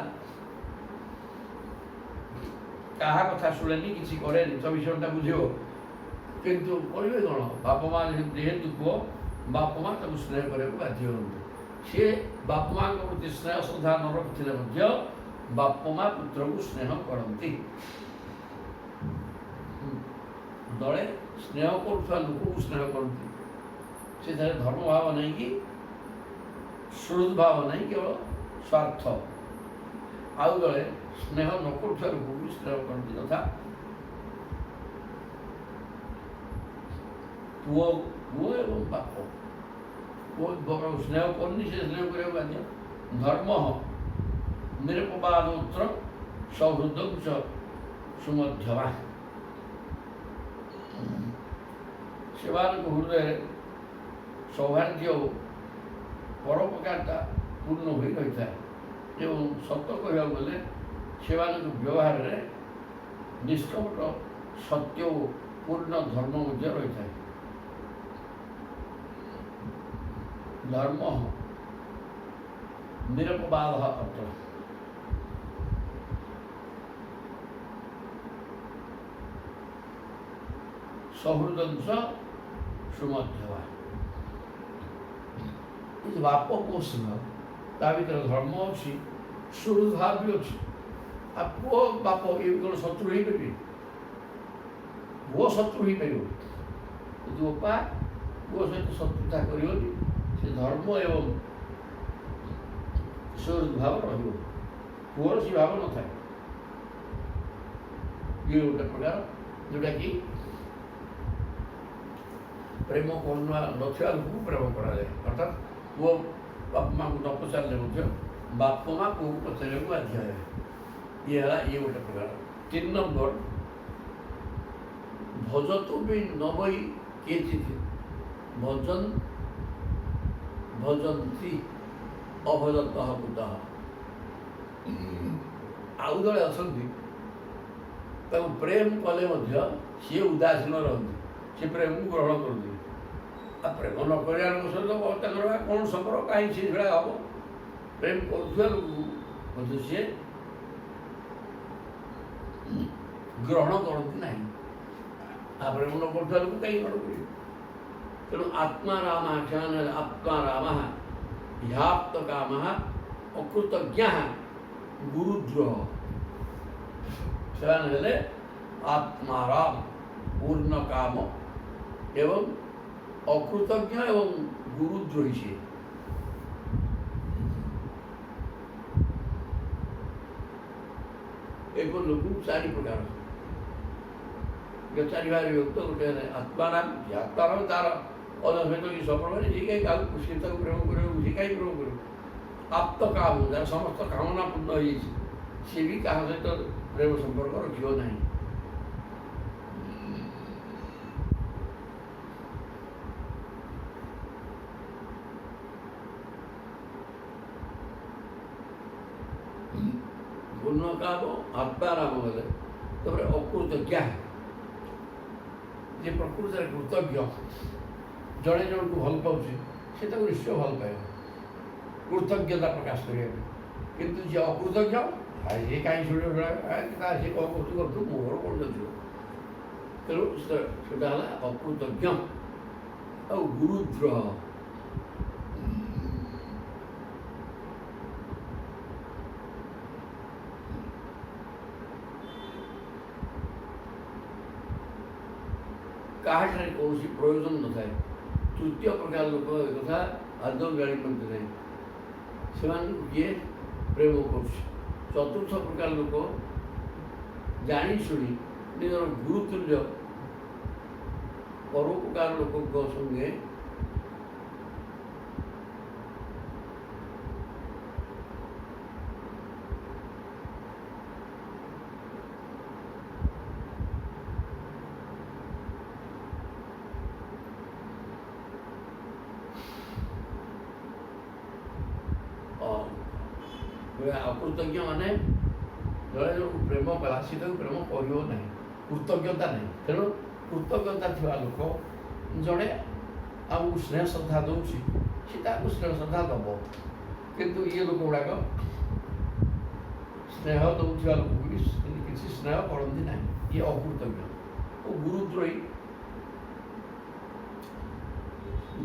କାହା କଥା ଶୁଣେନି, କିଛି କରେନି, 24 ଘଣ୍ଟା ବୁଝିବ, କିନ୍ତୁ କରିବେ କ'ଣ? ବାପ ମା ଯେହେତୁ ପୁଅ, ବାପ ମା ତାକୁ ସ୍ନେହ କରିବାକୁ ବାଧ୍ୟ ହୁଅନ୍ତି। ସିଏ ବାପ ମାଙ୍କ ପ୍ରତି ସ୍ନେହ ଶ୍ରଦ୍ଧା ନ ରଖିଥିଲେ ମଧ୍ୟ ବାପ ମା ପୁତ୍ରକୁ ସ୍ନେହ କରନ୍ତି। ଦଳେ ସ୍ନେହ କରୁଥିବା ଲୋକକୁ ସ୍ନେହ କରନ୍ତି। ସେଥିରେ ଧର୍ମ ଭାବ ନାହିଁ କି ସୁହୃଦ ଭାବ ନାହିଁ, କେବଳ ସ୍ୱାର୍ଥ। ଆଉ ଦଳେ ସ୍ନେହ ନ କରୁଥିବା ଲୋକକୁ ସ୍ନେହ କରନ୍ତି। ଯଥା ପୁଅ ଏବଂ ବାପ, ପୁଅ ସ୍ନେହ କରୁନି, ସେ ସ୍ନେହ କରିବାକୁ ବାଧ୍ୟ। ଧର୍ମ ନିରପବାଦୋତ୍ର ସୌହୃଦଂ ଚ ସୁମଧ୍ୟମା, ସେମାନଙ୍କ ହୃଦୟରେ ସୌଭାଗ୍ୟ ଓ ପରୋପକାରତା ପୂର୍ଣ୍ଣ ହୋଇ ରହିଥାଏ। ଏବଂ ସତ କହିବାକୁ ଗଲେ ସେମାନଙ୍କ ବ୍ୟବହାରରେ ନିଷ୍କପଟ ସତ୍ୟ ଓ ପୂର୍ଣ୍ଣ ଧର୍ମ ମଧ୍ୟ ରହିଥାଏ। ଧର୍ମ ନିରପବାଦ ଅର୍ଥ, ସୌହୃଦଂଶ ସୁମଧ୍ୟମା, ବାପ ପୁଅ ସ୍ନେହ, ତା ଭିତରେ ଧର୍ମ ଅଛି, ସୁହୃଦ ଭାବ ବି ଅଛି। ଆଉ ପୁଅ ବାପ ଏ କ'ଣ ଶତ୍ରୁ ହେଇପାରିବେ? ପୁଅ ଶତ୍ରୁ ହେଇପାରିବ, କିନ୍ତୁ ବାପା ପୁଅ ସହିତ ଶତ୍ରୁତା କରିବନି। ସେ ଧର୍ମ ଏବଂ ସୁହୃଦ ଭାବ ରହିବ, ପୁଅର ସେ ଭାବ ନଥାଏ। ଇଏ ଗୋଟେ ପ୍ରକାର ଯେଉଁଟାକି ପ୍ରେମ କରୁଣା ନଥିବା ଲୋକକୁ ପ୍ରେମ କରାଯାଏ। ଅର୍ଥାତ୍ ପୁଅ ବାପା ମାଆଙ୍କୁ ନ ପଚାରିଲେ ମଧ୍ୟ ବାପ ମା ପୁଅକୁ ପଚାରିବାକୁ ବାଧ୍ୟ ହେବେ। ଇଏ ହେଲା ଇଏ ଗୋଟେ ପ୍ରକାର। 3 ନମ୍ବର, ଭଜତୁ ବି ନ ବହି କେଚିତ୍ ଭଜନ୍ତି ଅଭଜତଃ କୁତଃ, ଆଉ ଜଣେ ଅଛନ୍ତି ତାଙ୍କୁ ପ୍ରେମ କଲେ ମଧ୍ୟ ସିଏ ଉଦାସୀନ ରହନ୍ତି, ସେ ପ୍ରେମକୁ ଗ୍ରହଣ କରନ୍ତି। ଆଉ ପ୍ରେମ ନ କରିବା ଲୋକ ସହିତ ତାଙ୍କର କ'ଣ ସମ୍ପର୍କ, କାହିଁ ସେ ଭଳିଆ ହେବ? ପ୍ରେମ କରୁଥିବା ଲୋକକୁ ମଧ୍ୟ ସିଏ ଗ୍ରହଣ କରନ୍ତି ନାହିଁ। ଆଉ ପ୍ରେମ ନ କରୁଥିବା ଲୋକ କାହିଁକି ଗ୍ରହଣ କରିବେ? ତେଣୁ ଆତ୍ମାରାମ, ସେମାନେ ହେଲେ ଆତ୍ମାରାମ ହ୍ୟାପ୍ତ କାମ ଅକୃତଜ୍ଞ ଗୁରୁଦ୍ରୋହ, ସେମାନେ ହେଲେ ଆତ୍ମାରାମ ପୂର୍ଣ୍ଣ କାମ ଏବଂ ଅକୃତଜ୍ଞ ଏବଂ ଗୁରୁଦ୍ରୋହୀ। ସେ ଏକ ଲୋକ 4 ପ୍ରକାର, 4 ଭାଗ ବିଭକ୍ତ। ଗୋଟେ ହେଲେ ଆତ୍ମାରାମ, ଯେ ଆତ୍ମାରାମ ତାର ଅନ୍ୟ ସହିତ କିଛି ସମ୍ପର୍କ ନାହିଁ, ସେ କାହିଁ କାହାକୁ ସେ ତାକୁ ପ୍ରେମ କରିବ, ସେ କାହିଁ ପ୍ରେମ କରିବ। ଆପ୍ତ କାମ, ଯାର ସମସ୍ତ କାମନା ପୂର୍ଣ୍ଣ ହୋଇଯାଇଛି, ସିଏ ବି କାହା ସହିତ ପ୍ରେମ ସମ୍ପର୍କ ରଖିବ ନାହିଁ। ପୂର୍ଣ୍ଣ କାମ ଆତ୍ମାରାମ ଗଲେ, ତାପରେ ଅକୃତଜ୍ଞ, ଯେ ପ୍ରକୃତରେ କୃତଜ୍ଞ, ଜଣେ ଜଣକୁ ଭଲ ପାଉଛି ସେ ତାକୁ ନିଶ୍ଚୟ ଭଲ ପାଇବ, କୃତଜ୍ଞତା ପ୍ରକାଶ କରିବା ପାଇଁ। କିନ୍ତୁ ଯିଏ ଅକୃତଜ୍ଞ, ସିଏ କାହିଁ ଶୁଣିବ, ସିଏ କ'ଣ କରୁଛୁ ମୋର କ'ଣ ଯାଉଥିବ। ତେଣୁ ସେଟା ହେଲା ଅକୃତଜ୍ଞ। ଆଉ ଗୁରୁଦ୍ରୋହ, କାହାଠାରେ କୌଣସି ପ୍ରୟୋଜନ ନଥାଏ। ତୃତୀୟ ପ୍ରକାର ଲୋକ ଏକଥା ଆଦୌ ଜାଣିପାରନ୍ତି ନାହିଁ, ସେମାନଙ୍କୁ କିଏ ପ୍ରେମ କରୁଛି। ଚତୁର୍ଥ ପ୍ରକାର ଲୋକ ଜାଣି ଶୁଣି ନିଜର ଗୁରୁତୁଲ୍ୟ ପରୋପକାର ଲୋକଙ୍କ ସଙ୍ଗେ ଅକୃତଜ୍ଞ ମାନେ ଜଣେ ଜଣକୁ ପ୍ରେମ କଲା, ସେ ତାକୁ ପ୍ରେମ କରିବ ନାହିଁ, କୃତଜ୍ଞତା ନାହିଁ। ତେଣୁ କୃତଜ୍ଞତା ଥିବା ଲୋକ ଜଣେ ଆମକୁ ସ୍ନେହ ଶ୍ରଦ୍ଧା ଦେଉଛି, ସେ ତାକୁ ସ୍ନେହ ଶ୍ରଦ୍ଧା ଦେବ। କିନ୍ତୁ ଇଏ ଲୋକ ଗୁଡ଼ାକ ସ୍ନେହ ଦେଉଥିବା ଲୋକକୁ ବି କିଛି ସ୍ନେହ କରନ୍ତି ନାହିଁ, ଇଏ ଅକୃତଜ୍ଞ ଓ ଗୁରୁଦ୍ରୋହୀ।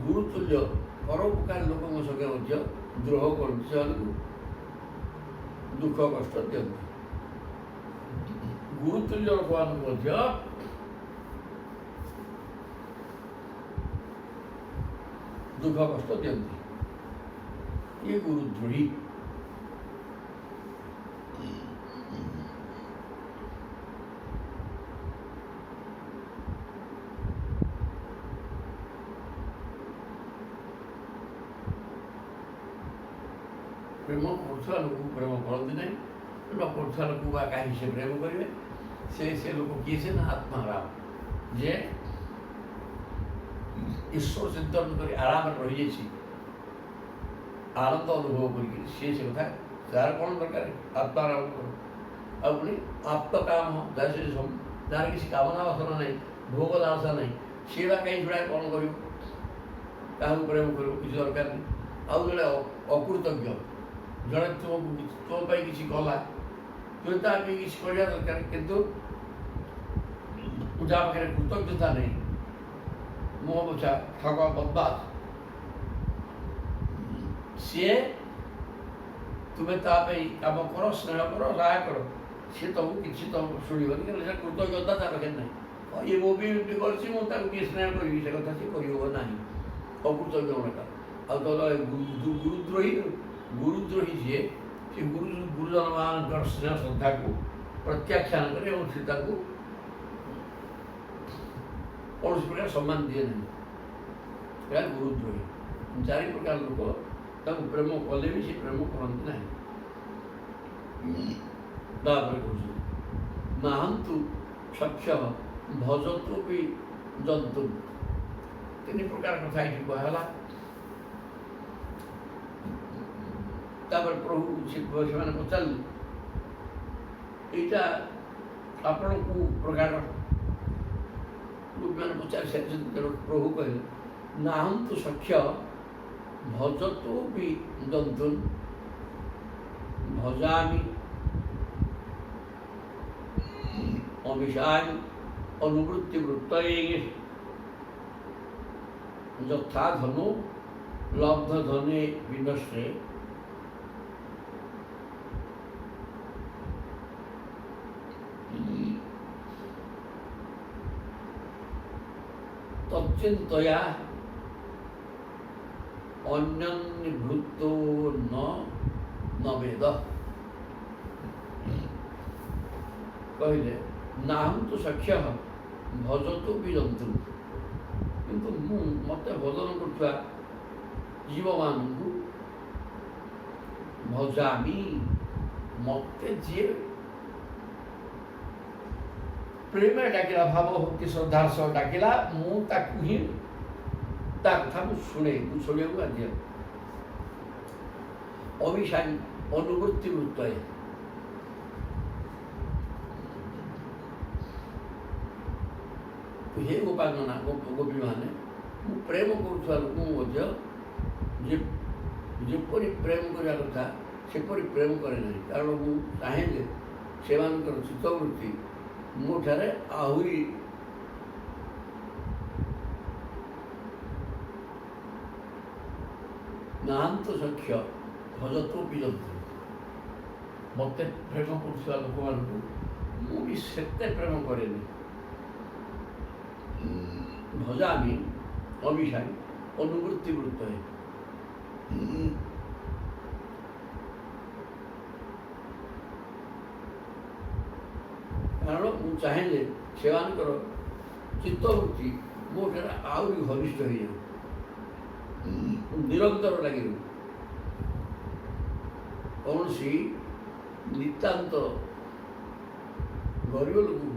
ଗୁରୁତୁଲ୍ୟ ପରୋପକାରୀ ଲୋକଙ୍କ ସଙ୍ଗେ ମଧ୍ୟ ଦ୍ରୋହ କରନ୍ତି, ସେମାନଙ୍କୁ ଦୁଃଖ କଷ୍ଟ ଦିଅନ୍ତି। ଗୁରୁତୁଲ୍ୟ ଲୋକମାନଙ୍କୁ ମଧ୍ୟ ଦୁଃଖ କଷ୍ଟ ଦିଅନ୍ତି, ଇଏ ଗୁରୁଦ୍ରୋହୀ। ପ୍ରେମ କରୁଥିବା ଲୋକକୁ ପ୍ରେମ କରନ୍ତି ନାହିଁ, ନ କରୁଥିବା ଲୋକକୁ ବା କାହିଁକି ସେ ପ୍ରେମ କରିବେ? ସେ ଲୋକ କିଏ? ସେ ନା ଆତ୍ମାରାମ, ଯେ ଈଶ୍ୱର ଚିନ୍ତନ କରି ଆରାମରେ ରହିଯାଇଛି, ଆନନ୍ଦ ଅନୁଭବ କରିକି ସେ କଥା ତାର କ'ଣ ଦରକାର? ଆତ୍ମାରାମ କର। ଆଉ ପୁଣି ଆପ୍ତକାମ, ଯାହାର କିଛି କାମନା ବାସନା ନାହିଁ, ଭୋଗ ଲାଳସା ନାହିଁ, ସେ ବା କାହିଁ ଛଡ଼ା କ'ଣ କରିବ? କାହାକୁ ପ୍ରେମ କରିବ? କିଛି ଦରକାର ନାହିଁ। ଆଉ ଜଣେ ଅକୃତଜ୍ଞ, ଜଣେ ତୁମ ପାଇଁ କିଛି କଲା, ତୁମେ ତା ପାଇଁ କିଛି କରିବା ଦରକାର, କିନ୍ତୁ ଯାହା ପାଖରେ କୃତଜ୍ଞତା ନାହିଁ, ମୁହଁ ପୋଛା ଠକ ବଦମାସ, ସିଏ ତୁମେ ତା ପାଇଁ କାମ କର, ସ୍ନେହ କର, ସହାୟ କର, ସିଏ ତମକୁ କିଛି ଶୁଣିବନି, କାରଣ ସେ କୃତଜ୍ଞତା ତା ପାଖରେ ନାହିଁ। ଇଏ ମୋ ବି ଏମିତି କରିଛି, ମୁଁ ତାକୁ କିଏ ସ୍ନେହ କରିବି, ସେ କଥା ସିଏ କରିବ ନାହିଁ। ଅକୃତଜ୍ଞ ଗୁଣଟା। ଆଉ ତ ଗୁରୁଦ୍ରୋହୀ ଯିଏ, ସେ ଗୁରୁଜନମାନଙ୍କର ସ୍ନେହ ଶ୍ରଦ୍ଧାକୁ ପ୍ରତ୍ୟାଖ୍ୟାନ କରେ ଏବଂ ସେ ତାକୁ କୌଣସି ପ୍ରକାର ସମ୍ମାନ ଦିଏ ନାହିଁ, ଏହା ଗୁରୁଦ୍ରୋହୀ। ଚାରି ପ୍ରକାର ଲୋକ ତାକୁ ପ୍ରେମ କଲେ ବି ସେ ପ୍ରେମ କରନ୍ତି ନାହିଁ। ତାପରେ କହୁଛନ୍ତି ନାହନ୍ତୁ ସଖ୍ୟ ଭଜତୁ ବି ଜନ୍ତୁ। ତିନି ପ୍ରକାର କଥା ଏଠି କୁହାଗଲା। ତାପରେ ପ୍ରଭୁ ସେମାନେ ପଚାରିଲେ, ଏଇଟା ଆପଣ କେଉଁ ପ୍ରକାର ଲୋକମାନେ ପଚାରି ସାରିଛନ୍ତି? ତେଣୁ ପ୍ରଭୁ କହିଲେ ନାହନ୍ତୁ ସଖ୍ୟ ଭଜତୁ ବି ଜନ୍ତୁନ୍ ଭଜାମି ଅମିଷାମି ଅନୁବୃତ୍ତି ବୃତ୍ତୟେ ଯଥା ଧନୁ ଲବ୍ଧ ଧନେ ବିନଶ୍ରେ ତଚ୍ଚିନ୍ତୟା ଅନ୍ୟନିବୃତ୍तो ନ ବେଦ। କହିଲେ ନାହନ୍ତୁ ସଖ୍ୟ ଭଜତୁ ବି ଜନ୍ତୁ, କିନ୍ତୁ ମୋତେ ଭଜନ କରୁଥିବା ଜୀବମାନଙ୍କୁ ଭଜାମି, ମୋତେ ଯିଏ ପ୍ରେମରେ ଡାକିଲା, ଭାବ ଭକ୍ତି ଶ୍ରଦ୍ଧାର ସହ ଡାକିଲା, ମୁଁ ତାକୁ ହିଁ ତା କଥା ମୁଁ ଶୁଣେ, ମୁଁ ଶୁଣିବାକୁ ବାଧ୍ୟ। ଅଭିଶାରୀ ଅନୁବୃତ୍ତି ବୃତ୍ତୟେ, ହେ ଗୋପାଳନା ଗୋପୀମାନେ, ମୁଁ ପ୍ରେମ କରୁଥିବା ଲୋକଙ୍କୁ ମଧ୍ୟ ଯେପରି ପ୍ରେମ କରିବା କଥା ସେପରି ପ୍ରେମ କରେ ନାହିଁ, କାରଣ ମୁଁ ଚାହେଁ ଯେ ସେମାନଙ୍କର ଚିତ୍ତବୃତ୍ତି ମୋ ଠାରେ ଆହୁରି ନାହାନ୍ତ ସଖ୍ୟ ଭଜତୁ ପିଜନ୍ତୁ। ମୋତେ ପ୍ରେମ କରୁଥିବା ଲୋକମାନଙ୍କୁ ମୁଁ ବି ସେତେ ପ୍ରେମ କରେନି। ଭଜାମି ଅମିଷାମି ଅନୁବୃତ୍ତି ବୃତ୍ତ। କାରଣ ମୁଁ ଚାହେଁ ଯେ ସେମାନଙ୍କର ଚିତ୍ତବୃତ୍ତି ମୋ ଠାରେ ଆହୁରି ଘନିଷ୍ଠ ହେଇଯାଉ, ନିରନ୍ତର ଲାଗି ରହୁ। କୌଣସି ନିତାନ୍ତ ଗରିବ ଲୋକକୁ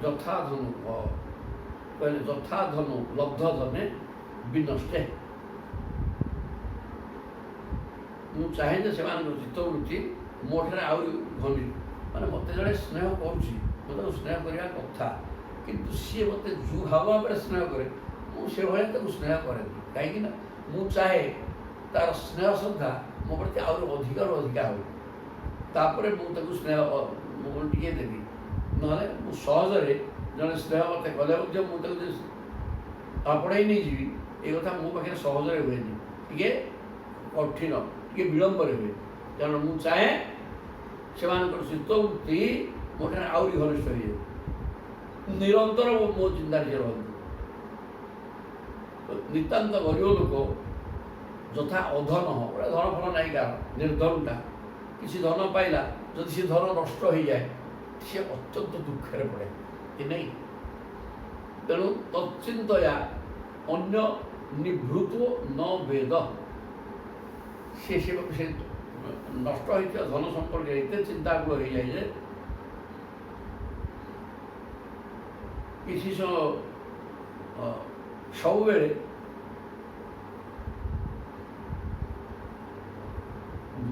ଯଥା ଧନୁ କହିଲେ ଯଥା ଧନୁ ଲବ୍ଧ ଧନେ ବିନଷ୍ଟେ। ମୁଁ ଚାହେଁ ଯେ ସେମାନଙ୍କର ଚିତ୍ତବୃତ୍ତି ମୋ ଠାରେ ଆହୁରି ଘନିଷ୍ଠ, ମାନେ ମୋତେ ଜଣେ ସ୍ନେହ କରୁଛି, ମୋତେ ସ୍ନେହ କରିବା କଥା, କିନ୍ତୁ ସିଏ ମୋତେ ଯେଉଁ ଭାବରେ ସ୍ନେହ କରେ ମୁଁ ସେଭଳିଆ ତାକୁ ସ୍ନେହ କରେନି। କାହିଁକିନା ମୁଁ ଚାହେଁ ତା'ର ସ୍ନେହ ଶ୍ରଦ୍ଧା ମୋ ପ୍ରତି ଆହୁରି ଅଧିକରୁ ଅଧିକା ହେବ, ତାପରେ ମୁଁ ତାକୁ ସ୍ନେହ ମୁଁ ଟିକେ ଦେବି। ନହେଲେ ମୁଁ ସହଜରେ ଜଣେ ସ୍ନେହ ମୋତେ କଲେ ମଧ୍ୟ ମୁଁ ତାକୁ ଆପଣେଇ ନେଇଯିବି, ଏ କଥା ମୋ ପାଖରେ ସହଜରେ ହୁଏନି, ଟିକେ କଠିନ, ଟିକେ ବିଳମ୍ବରେ ହୁଏ। କାରଣ ମୁଁ ଚାହେଁ ସେମାନଙ୍କର ଚିତ୍ତବୃତ୍ତି ମୋ ଠାରେ ଆହୁରି ଘନିଷ୍ଠ ହେଇଯାଉ, ନିରନ୍ତର ମୋ ଚିନ୍ତାରେ ସେ ରହନ୍ତି। ନିତାନ୍ତ ଗରିବ ଲୋକ ଯଥା ଅଧନ, ଗୋଟେ ଧନ ଫଳ ନାହିଁ, କାରଣ ନିର୍ଧନଟା କିଛି ଧନ ପାଇଲା, ଯଦି ସେ ଧନ ନଷ୍ଟ ହେଇଯାଏ ସେ ଅତ୍ୟନ୍ତ ଦୁଃଖରେ ପଡ଼େ କି ନାହିଁ। ତେଣୁ ତଚ୍ଚିନ୍ତୟା ଅନ୍ୟ ନିଭୃତ ନ ବେଦ। ସେ ନଷ୍ଟ ହୋଇଥିବା ଧନ ସମ୍ପର୍କରେ ଏତେ ଚିନ୍ତାକୁଳ ହେଇଯାଏ ଯେ କିଛି ସବୁବେଳେ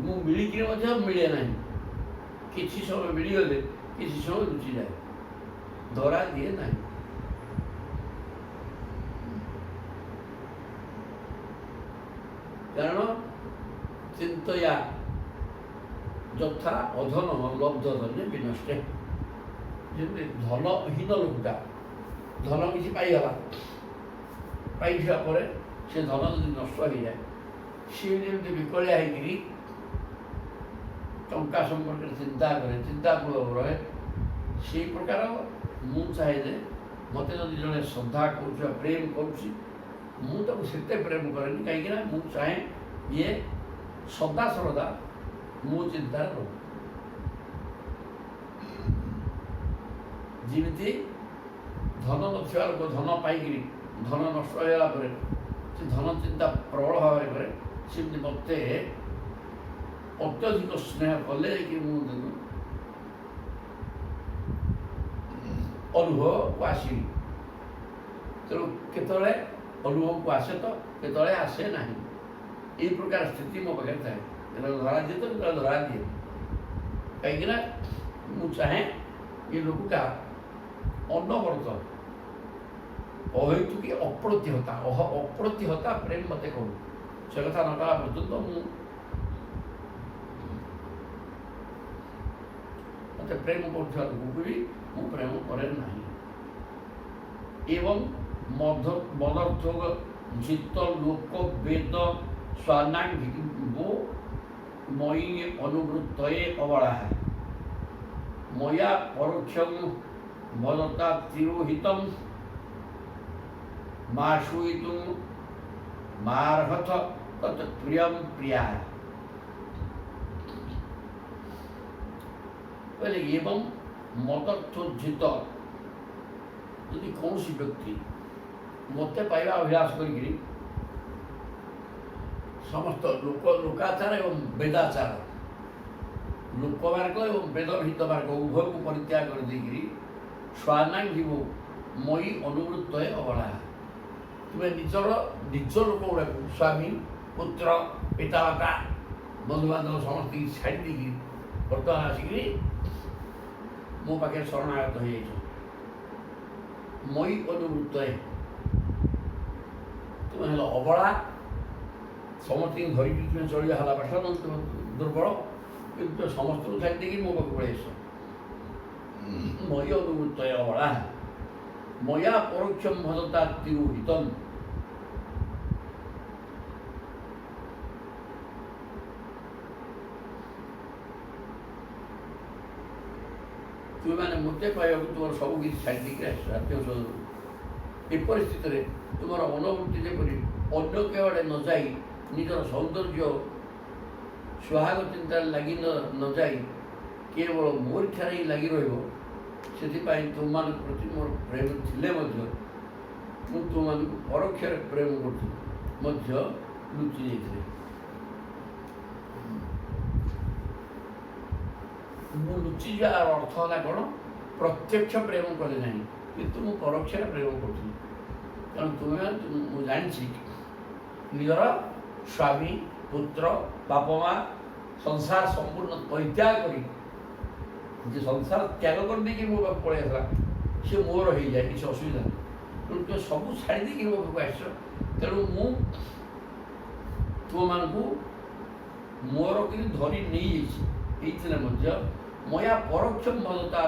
ମୁଁ ମିଳିକିରି ମଧ୍ୟ ମିଳେ ନାହିଁ, କିଛି ସମୟ ମିଳିଗଲେ କିଛି ସମୟ ଲୁଚିଯାଏ, ଧରା ଦିଏ ନାହିଁ। କାରଣ ଚିନ୍ତୟା ଯଥା ଅଧନ ଲବ୍ଧ ଧନେ ବିନଷ୍ଟେ। ଯେମିତି ଧନହୀନ ଲୋକଟା ଧନ କିଛି ପାଇଗଲା, ପାଇଥିବା ପରେ ସେ ଧନ ଯଦି ନଷ୍ଟ ହେଇଯାଏ, ସିଏ ଯେମିତି ବିକଳିଆ ହେଇକିରି ଟଙ୍କା ସମ୍ପର୍କରେ ଚିନ୍ତା କରେ, ଚିନ୍ତାକୁଳ ରହେ। ସେଇ ପ୍ରକାର ମୁଁ ଚାହେଁ ଯେ ମୋତେ ଯଦି ଜଣେ ଶ୍ରଦ୍ଧା କରୁଛି ବା ପ୍ରେମ କରୁଛି, ମୁଁ ତାକୁ ସେତେ ପ୍ରେମ କରେନି, କାହିଁକିନା ମୁଁ ଚାହେଁ ଇଏ ସଦା ସର୍ବଦା ମୋ ଚିନ୍ତାରେ ରହୁ। ଯେମିତି ଧନ ନଥିବା ଲୋକ ଧନ ପାଇକିରି ଧନ ନଷ୍ଟ ହେଇଗଲା ପରେ ସେ ଧନ ଚିନ୍ତା ପ୍ରବଳ ଭାବରେ କରେ, ସେମିତି ମୋତେ ଅତ୍ୟଧିକ ସ୍ନେହ କଲେ କି ମୁଁ ଅନୁଭବକୁ ଆସିବି। ତେଣୁ କେତେବେଳେ ଅନୁଭବକୁ ଆସେ ତ କେତେବେଳେ ଆସେ ନାହିଁ, এই ପ୍ରକାର ସ୍ଥିତି ମୋ ପାଖରେ ଥାଏ। କେତେବେଳେ ଧରା ଦିଏ ତ କେତେବେଳେ ଧରା ଦିଏ, କାହିଁକିନା ମୁଁ ଚାହେଁ ଏ ଲୋକଟା ଅନବରତ ଅହୈତୁକି ଅପ୍ରତିହତା ପ୍ରେମ ମୋତେ କରୁ। ସେ କଥା ନ କଲା ପର୍ଯ୍ୟନ୍ତ ମୋତେ ପ୍ରେମ କରୁଥିବା ଲୋକକୁ ବି ମୁଁ ପ୍ରେମ କରେ ନାହିଁ। ଏବଂ ମଦର୍ଥୋଗ ଜିତ ଲୋକ ବେଦ ସ୍ୱାନାଙ୍ଗିବୋ ମୟି ଅନୁବୃତ୍ତଏ ଅବଳା ମୟା ପରୋକ୍ଷଂ ଭଜତା ତିରୋହିତଂ ମା ଶୁଇତୁଂ ମାର୍ହଥ ତତ୍ ପ୍ରିୟଂ ପ୍ରିୟା। କହିଲେ ଏବଂ ମଦର୍ଥୋଜିତ, ଯଦି କୌଣସି ବ୍ୟକ୍ତି ମୋତେ ପାଇବା ଅଭିଳାଷ କରିକିରି ସମସ୍ତ ଲୋକାଚାର ଏବଂ ବେଦାଚାର, ଲୋକମାର୍ଗ ଏବଂ ବେଦଭିହିତ ମାର୍ଗ ଉଭୟକୁ ପରିତ୍ୟାଗ କରିଦେଇକିରି ସ୍ୱାନାଙ୍ଗିବ ମୟି ଅନୁବୃତ୍ତଏ ଅବଳା, ତୁମେ ନିଜ ଲୋକ ଗୁଡ଼ାକୁ ସ୍ୱାମୀ ପୁତ୍ର ପିତାମାତା ବନ୍ଧୁବାନ୍ଧବ ସମସ୍ତଙ୍କୁ ଛାଡ଼ି ଦେଇକିରି ବର୍ତ୍ତମାନ ଆସିକିରି ମୋ ପାଖରେ ଶରଣାଗତ ହୋଇଯାଇଛ। ମୟି ଅନୁବୃତ୍ତଏ, ତୁମେ ହେଲ ଅବଳା, ସମସ୍ତଙ୍କୁ ଧରିକି ତୁମେ ଚଳିବା ହେଲା ପାଠ, ତୁମେ ଦୁର୍ବଳ, କିନ୍ତୁ ସମସ୍ତଙ୍କୁ ଛାଡ଼ି ଦେଇକି ମୋ ପାଖକୁ ପଳେଇ ଆସ। ମୟି ଅନୁବୃତ୍ତଏ ଅବଳା ମୟା ପରୋକ୍ଷମ ଭଜତା ତିରୋହିତମ୍, ମୋତେ ପାଇବାକୁ ତୁମର ସବୁ କିଛି ଛାଡ଼ି ଦେଇକି ଆସିଛ ଆତ୍ମୀୟ ସ୍ୱଜନ। ଏ ପରିସ୍ଥିତିରେ ତୁମର ଅନୁଭୂତି ଯେପରି ଅନ୍ୟ କେଉଁଆଡ଼େ ନ ଯାଇ ନିଜର ସୌନ୍ଦର୍ଯ୍ୟ ସୁହାଗ ଚିନ୍ତାରେ ଲାଗି ନ ଯାଇ କେବଳ ମୋରି ଠାରେ ହିଁ ଲାଗି ରହିବ, ସେଥିପାଇଁ ତୁମମାନଙ୍କ ପ୍ରତି ମୋର ପ୍ରେମ ଥିଲେ ମଧ୍ୟ ମୁଁ ତୁମମାନଙ୍କୁ ପରୋକ୍ଷରେ ପ୍ରେମ କରୁଥିଲି ମଧ୍ୟ ଲୁଚି ଯାଇଥିଲି। ମୁଁ ଲୁଚି ଯିବାର ଅର୍ଥ ହେଲା କ'ଣ? ପ୍ରତ୍ୟକ୍ଷ ପ୍ରେମ କଲେ ନାହିଁ, କିନ୍ତୁ ମୁଁ ପରୋକ୍ଷରେ ପ୍ରେମ କରୁଥିଲି। ତେଣୁ ମୁଁ ଜାଣିଛି ନିଜର ସ୍ୱାମୀ, ପୁତ୍ର, ବାପା ମା, ସଂସାର ସମ୍ପୂର୍ଣ୍ଣ ପରିତ୍ୟାଗ କରି, ଯେ ସଂସାର ତ୍ୟାଗ କରିଦେଇକି ମୋ ପାଖକୁ ପଳେଇ ଆସିଲା, ସେ ମୋର ହେଇଯାଏ, କିଛି ଅସୁବିଧା ନାହିଁ। ତେଣୁ ତୁମେ ସବୁ ଛାଡ଼ି ଦେଇକି ମୋ ପାଖକୁ ଆସିଛ। ତେଣୁ ମୁଁ ତୁମମାନଙ୍କୁ ମୋର କିନ୍ତୁ ଧରି ନେଇଯାଇଛି। ଏଇଥିରେ ମଧ୍ୟ ମୟା ପରୋକ୍ଷ ମଦତା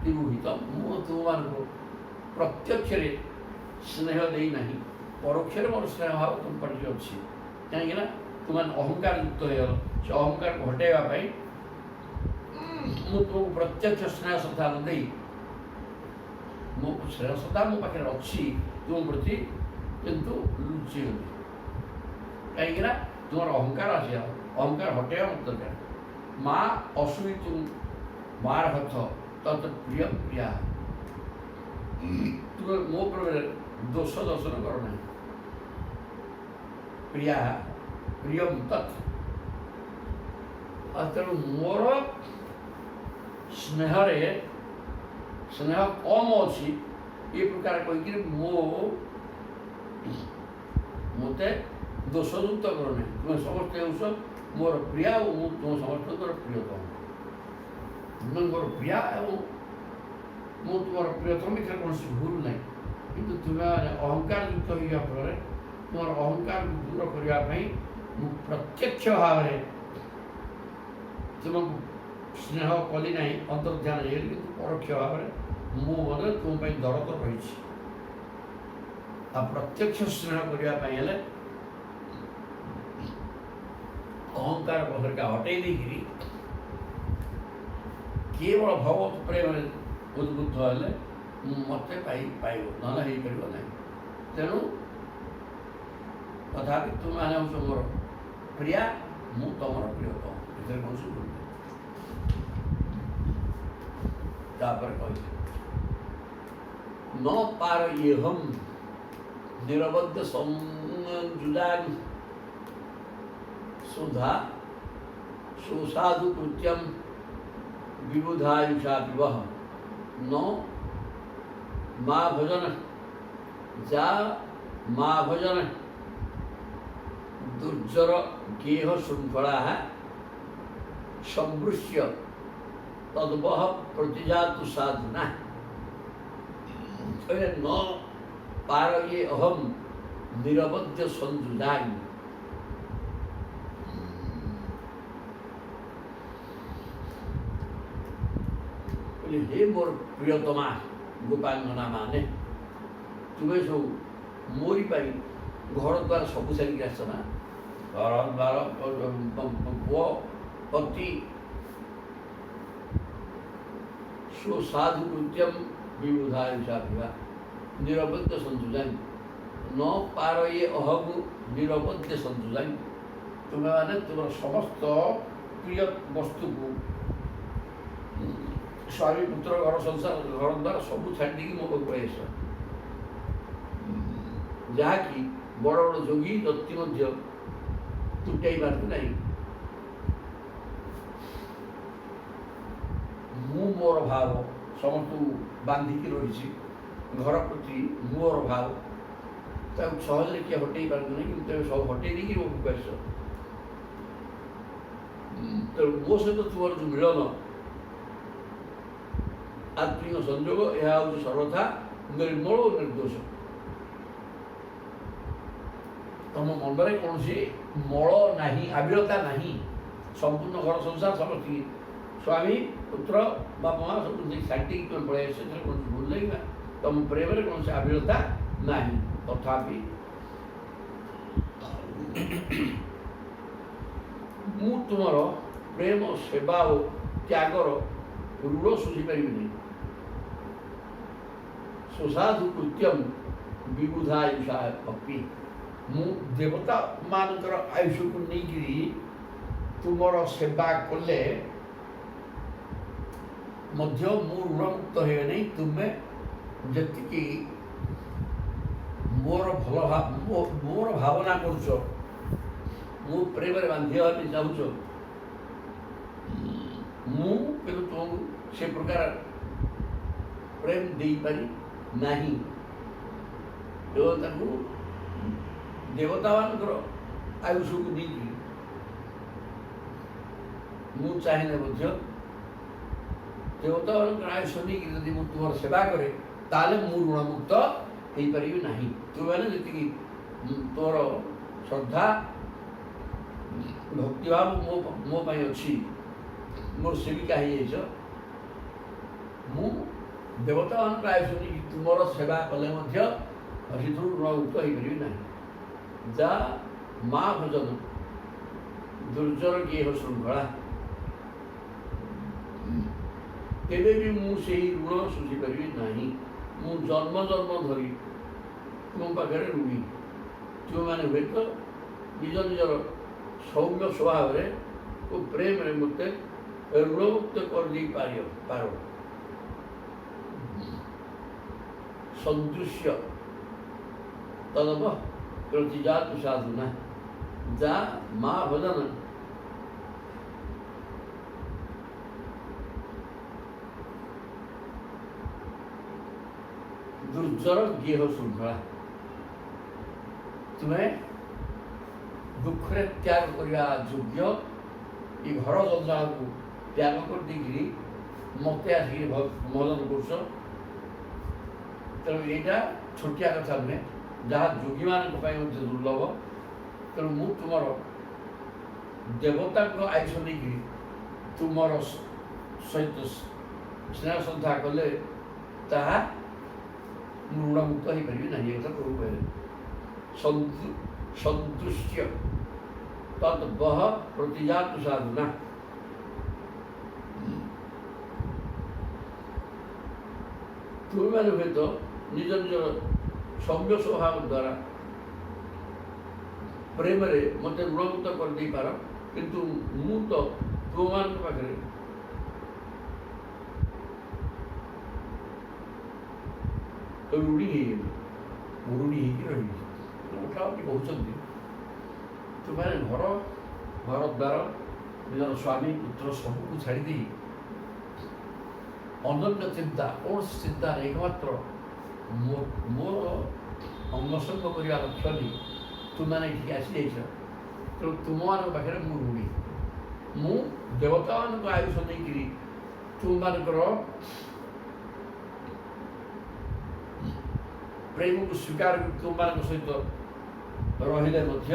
ବିଭୂହିତ, ମୁଁ ତୁମମାନଙ୍କୁ ପ୍ରତ୍ୟକ୍ଷରେ ସ୍ନେହ ଦେଇନାହିଁ, ପରୋକ୍ଷରେ ମୋର ସ୍ନେହ ଭାବ ତୁମ ପାଖରେ ଅଛି। କାହିଁକିନା ତୁମମାନେ ଅହଙ୍କାର ଯୁକ୍ତ ହେଇଗଲ, ସେ ଅହଙ୍କାରକୁ ହଟାଇବା ପାଇଁ ମୁଁ ତୁମକୁ ପ୍ରତ୍ୟକ୍ଷ ସ୍ନେହ ଶ୍ରଦ୍ଧା ନ ଦେଇ, ମୋ ସ୍ନେହ ଶ୍ରଦ୍ଧା ମୋ ପାଖରେ ଅଛି ତୁମ ପ୍ରତି, କିନ୍ତୁ ଲୁଚିଗଲି। କାହିଁକିନା ତୁମର ଅହଙ୍କାର ଆସିଗଲା, ଅହଙ୍କାର ହଟାଇବା ମୋତେ ଦରକାର। ମା ଅସୁବି ତୁମ ମାର ହଥ ତତ ପ୍ରିୟ ପ୍ରିୟା, ତୁମେ ମୋ ପ୍ରେମରେ ଦୋଷ ଦର୍ଶନ କର ନାହିଁ। ପ୍ରିୟା ପ୍ରିୟମ ତତ୍, ତେଣୁ ମୋର ସ୍ନେହରେ ସ୍ନେହ କମ୍ ଅଛି ଏ ପ୍ରକାର କହିକିରି ମୋତେ ଦୋଷଯୁକ୍ତ କର ନାହିଁ। ତୁମେ ସମସ୍ତେ ହେଉଛ ମୋର ପ୍ରିୟା ଓ ମୁଁ ତୁମ ସମସ୍ତଙ୍କର ପ୍ରିୟତମ। ତୁମେ ମୋର ପ୍ରିୟା ଏବଂ ମୁଁ ତୁମର ପ୍ରିୟତମ, ଏଥିରେ କୌଣସି ଭୁଲ ନାହିଁ। କିନ୍ତୁ ତୁମେ ଅହଙ୍କାର ଯୁକ୍ତ ହୋଇଯିବା ଫଳରେ ତୁମର ଅହଙ୍କାରକୁ ଦୂର କରିବା ପାଇଁ ମୁଁ ପ୍ରତ୍ୟକ୍ଷ ଭାବରେ ତୁମକୁ ସ୍ନେହ କଲି ନାହିଁ, ଅନ୍ତର୍ଧ୍ୟାନ ହେଇଗଲି, କିନ୍ତୁ ପରୋକ୍ଷ ଭାବରେ ମୁଁ ମଧ୍ୟ ତୁମ ପାଇଁ ଦରଦ ରହିଛି। ଆଉ ପ୍ରତ୍ୟକ୍ଷ ସ୍ନେହ କରିବା ପାଇଁ ହେଲେ ଅହଙ୍କାର ପଥରିକା ହଟେଇ ଦେଇକିରି କେବଳ ଭଗବତ ପ୍ରେମରେ ଉଦ୍ବୁଦ୍ଧ ହେଲେ ମୋତେ ପାଇବ, ନହେଲେ ହେଇପାରିବ ନାହିଁ। ତେଣୁ ତଥାପି ତୁମେମାନେ ହେଉଛ ମୋର ପ୍ରିୟା, ମୁଁ ତମର ପ୍ରିୟତମ, ଏଥିରେ କୌଣସି ଭୁଲ ନାହିଁ। ତାପରେ କହିଲେ ନ ପାର ଇହଂ ନିରବଦ୍ଧ ସଂଯୁଜାନି ସୁଧା ସୁସାଧୁ କୃତ୍ୟಂ ବିବୁଧାୟୁଷା ବିବହ ন মা ভজন যা মা ভজন দুর্জর গেহ শৃঙ্খলা সম্বৃশ্য তদ্বহ প্রতিজাতু সাধনা ন পারয়ে অহম নিরবধ্য সঞ্জুজাই। হে মোর প্রিয়তমা গোপাঙ্গনা ମାନେ ତୁମେ ସବୁ ମୋରି ପାଇଁ ଘର ଦ୍ୱାର ସବୁ ଛାଡ଼ିକି ଆସିଛ ନା, ଘର ଦ୍ୱାର ପୁଅ ପତି ସୁସାଧୁ କୃତ୍ୟମ ବିବୁଧାୟୁଷା ବିଭା ନିରବଧ୍ୟ ସଞ୍ଜୁଜାନି ନ ପାରୟେ ଅହକୁ ନିରବଧ୍ୟ ସଞ୍ଜୁଜାନି। ତୁମେମାନେ ତୁମର ସମସ୍ତ ପ୍ରିୟ ବସ୍ତୁକୁ ସ୍ୱାମୀ ପୁତ୍ର ଘର ସଂସାର ଘର ଦ୍ୱାରା ସବୁ ଛାଡ଼ି ଦେଇକି ମୋ ପାଖକୁ ପଳେଇ ଆସିଛ, ଯାହାକି ବଡ଼ ବଡ଼ ଯୋଗୀ ଦତ୍ତି ମଧ୍ୟ ତୁଟାଇ ପାରନ୍ତି ନାହିଁ। ମୁଁ ମୋର ଭାବ ସମସ୍ତଙ୍କୁ ବାନ୍ଧିକି ରହିଛି, ଘର ପ୍ରତି ମୋର ଭାବ ତାକୁ ସହଜରେ କିଏ ହଟେଇ ପାରନ୍ତି ନାହିଁ, କିନ୍ତୁ ତେବେ ସବୁ ହଟେଇ ଦେଇକି ମୋ ପାଖକୁ ଆସିଛ। ତେଣୁ ମୋ ସହିତ ତୁମର ଯେଉଁ ମିଳନ ଆତ୍ମିକ ସଂଯୋଗ, ଏହା ହେଉଛି ସର୍ବଥା ନିର୍ମଳ ଓ ନିର୍ଦ୍ଦୋଷ। ତମ ମନରେ କୌଣସି ମଳ ନାହିଁ, ଆବିଳତା ନାହିଁ। ସମ୍ପୂର୍ଣ୍ଣ ଘର ସଂସାର ସମସ୍ତେ ସ୍ୱାମୀ ପୁତ୍ର ବାପା ମା ସବୁ ଛାଡ଼ିକି ତୁମେ ପଳେଇ ଆସିଛ, ସେଥିରେ କୌଣସି ଭୁଲ ନାହିଁ। ତମ ପ୍ରେମରେ କୌଣସି ଆବିଳତା ନାହିଁ। ତଥାପି ମୁଁ ତୁମର ପ୍ରେମ ସେବା ଓ ତ୍ୟାଗର ଋଣ ଶୁଝିପାରିବି ନାହିଁ। ସୁସାଧୁ କୃତ୍ୟମ୍ ବିବୁଧା ଆୟୁଷା ଅପି। ମୁଁ ଦେବତାମାନଙ୍କର ଆୟୁଷକୁ ନେଇକିରି ତୁମର ସେବା କଲେ ମଧ୍ୟ ମୁଁ ଋଣମୁକ୍ତ ହେବେ ନାହିଁ। ତୁମେ ଯେତିକି ମୋର ଭାବନା କରୁଛ, ମୁଁ ପ୍ରେମରେ ବାନ୍ଧିବା ପାଇଁ ଚାହୁଁଛ, ମୁଁ କିନ୍ତୁ ତୁମକୁ ସେ ପ୍ରକାର ପ୍ରେମ ଦେଇପାରି ନାହିଁ। ଏବଂ ତାଙ୍କୁ ଦେବତାମାନଙ୍କର ଆୟୁଷକୁ ନେଇକି ମୁଁ ଚାହିଁଲେ ମଧ୍ୟ ଦେବତାମାନଙ୍କର ଆୟୁଷ ନେଇକି ଯଦି ମୁଁ ତୁମର ସେବା କରେ ତାହେଲେ ମୁଁ ଋଣମୁକ୍ତ ହେଇପାରିବି ନାହିଁ। ତୁମେମାନେ ଯେତିକି ତୋର ଶ୍ରଦ୍ଧା ଭକ୍ତିଭାବ ମୋ ପାଇଁ ଅଛି, ମୋର ସେବିକା ହେଇଯାଇଛ, ମୁଁ ଦେବତାମାନଙ୍କ ଆୟୁଷ ନେଇକି ତୁମର ସେବା କଲେ ମଧ୍ୟ ସେଥିରୁ ଋଣମୁକ୍ତ ହେଇପାରିବି ନାହିଁ। ଯା ମା ଭଜନ ଦୁର୍ଜର ଗେହ ଶୃଙ୍ଖଳା। କେବେ ବି ମୁଁ ସେହି ଋଣ ଶୁଝିପାରିବି ନାହିଁ। ମୁଁ ଜନ୍ମ ଜନ୍ମ ଧରି ତୁମ ପାଖରେ ଋଣୀ। ତୁମେମାନେ ହୁଏତ ନିଜ ନିଜର ସୌମ୍ୟ ସ୍ୱଭାବରେ ଓ ପ୍ରେମରେ ମୋତେ ଋଣମୁକ୍ତ କରିଦେଇପାର। ସଦୃଶ୍ୟ ତଦବ ପ୍ରତିଜାତୁ ସାଧୁନା। ଯା ମା ଭଜନ ଦୁର୍ଜର ଗେହ ଶୃଙ୍ଖଳା। ତୁମେ ଦୁଃଖରେ ତ୍ୟାଗ କରିବା ଯୋଗ୍ୟ ଏ ଘର ଜଞ୍ଜାଳକୁ ତ୍ୟାଗ କରିଦେଇକିରି ମୋତେ ଆସିକି ଭଜନ କରୁଛ। ତେଣୁ ଏଇଟା ଛୋଟିଆ କଥା ନୁହେଁ, ଯାହା ଯୋଗୀମାନଙ୍କ ପାଇଁ ମଧ୍ୟ ଦୁର୍ଲଭ। ତେଣୁ ମୁଁ ତୁମର ଦେବତାଙ୍କ ଆୟୁଷ ନେଇକି ତୁମର ସହିତ ସ୍ନେହ ଶ୍ରଦ୍ଧା କଲେ ତାହା ମୁଁ ଋଣମୁକ୍ତ ହେଇପାରିବି ନାହିଁ। ଏ କଥା ପ୍ରଭୁ କହିଲେ। ସଦୃଶ୍ୟ ତଦ୍ବହ ପ୍ରତିଜାତୁ ସାଧୁନା। ତୁମେମାନେ ହୁଏତ ନିଜ ନିଜର ସୌମ୍ୟ ସ୍ୱଭାବ ଦ୍ୱାରା ପ୍ରେମରେ ମୋତେ ଋଣମୁକ୍ତ କରିଦେଇପାର, କିନ୍ତୁ ମୁଁ ତ ତୁମମାନଙ୍କ ପାଖରେ ଋଣୀ ହେଇଗଲି, ଋଣୀ ହେଇକି ରହିବି। ଉଠାଉଠି କହୁଛନ୍ତି ତୁମେ ଘର ଦ୍ୱାର ନିଜର ସ୍ୱାମୀ ପୁତ୍ର ସବୁକୁ ଛାଡ଼ିଦେଇ ଅନନ୍ୟ ଚିନ୍ତା, କୌଣସି ଚିନ୍ତା ନାହିଁ, ଏକମାତ୍ର ମୋର ଅଙ୍ଗସଙ୍ଗ କରିବା ଲକ୍ଷ୍ୟ ନେଇ ତୁମେମାନେ ଏଠିକି ଆସିଯାଇଛ। ତେଣୁ ତୁମମାନଙ୍କ ପାଖରେ ମୁଁ ଋଣୀ। ମୁଁ ଦେବତାମାନଙ୍କ ଆୟୁଷ ନେଇକିରି ତୁମମାନଙ୍କର ପ୍ରେମକୁ ସ୍ୱୀକାର କରି ତୁମମାନଙ୍କ ସହିତ ରହିଲେ ମଧ୍ୟ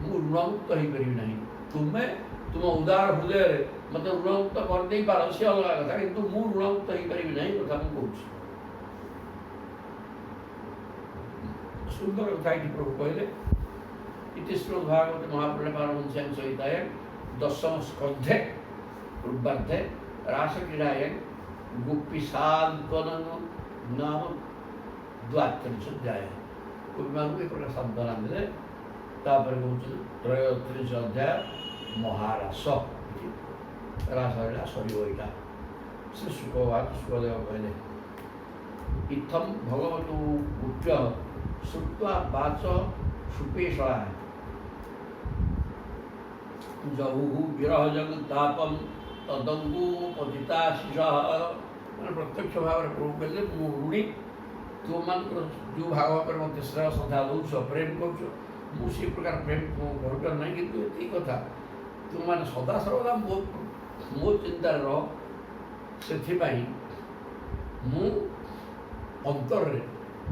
ମୁଁ ଋଣମୁକ୍ତ ହେଇପାରିବି ନାହିଁ। ତୁମେ ତୁମ ଉଦାର ହୃଦୟରେ ମୋତେ ଋଣମୁକ୍ତ କରିଦେଇପାର, ସେ ଅଲଗା କଥା, କିନ୍ତୁ ମୁଁ ଋଣମୁକ୍ତ ହେଇପାରିବି ନାହିଁ କଥା ମୁଁ କହୁଛି। ସୁନ୍ଦର କଥା ଏଠି ପ୍ରଭୁ କହିଲେ। ଇତି ଶ୍ରୀମଦ୍ ଭାଗବତେ ମହାପୁରାଣେ ପାରମହଂସ୍ୟାଂ ସହିତାୟାଂ ଦଶମ ସ୍କନ୍ଧେ ପୂର୍ବାର୍ଦ୍ଧେ ରାସକ୍ରୀଡ଼ାୟାଂ ଗୋପୀ ସାନ୍ତ୍ୱନଂ ନାମ ଦ୍ୱାତ୍ରିଂଶ ଅଧ୍ୟାୟ। ଗୋପୀମାନଙ୍କୁ ଏ ପ୍ରକାର ସାନ୍ତ୍ୱନା ଦେଲେ। ତାପରେ କହୁଛନ୍ତି 33 ଅଧ୍ୟାୟ ମହାରାସ। ରାସ ହେଲା ସରିବ। ଏଇଟା ସେ ସୁଖଦେବ କହିଲେ ଇଥମ୍ ଭଗବତୁ ଗୁପ୍ୟ ଶ୍ରୁତ୍ୱା ବାଚ ସୁପେଶଳା ଜହୁଃ ବିରହଜଂ ତାପମ୍ ତଦଙ୍ଗୁ ପତିତାଶିଷଃ। ମାନେ ପ୍ରତ୍ୟକ୍ଷ ଭାବରେ ପ୍ରଭୁ କହିଲେ ମୁଁ ଋଣୀ। ତୁମମାନଙ୍କର ଯେଉଁ ଭାବରେ ମୋତେ ସ୍ନେହ ଶ୍ରଦ୍ଧା ଦେଉଛ, ପ୍ରେମ କରୁଛ, ମୁଁ ସେ ପ୍ରକାର ପ୍ରେମ କରିପାରୁ ନାହିଁ। କିନ୍ତୁ ଏତିକି କଥା, ତୁମମାନେ ସଦାସର୍ବଦା ମୋ ଚିନ୍ତାରେ ରହ। ସେଥିପାଇଁ ମୁଁ ଅନ୍ତରରେ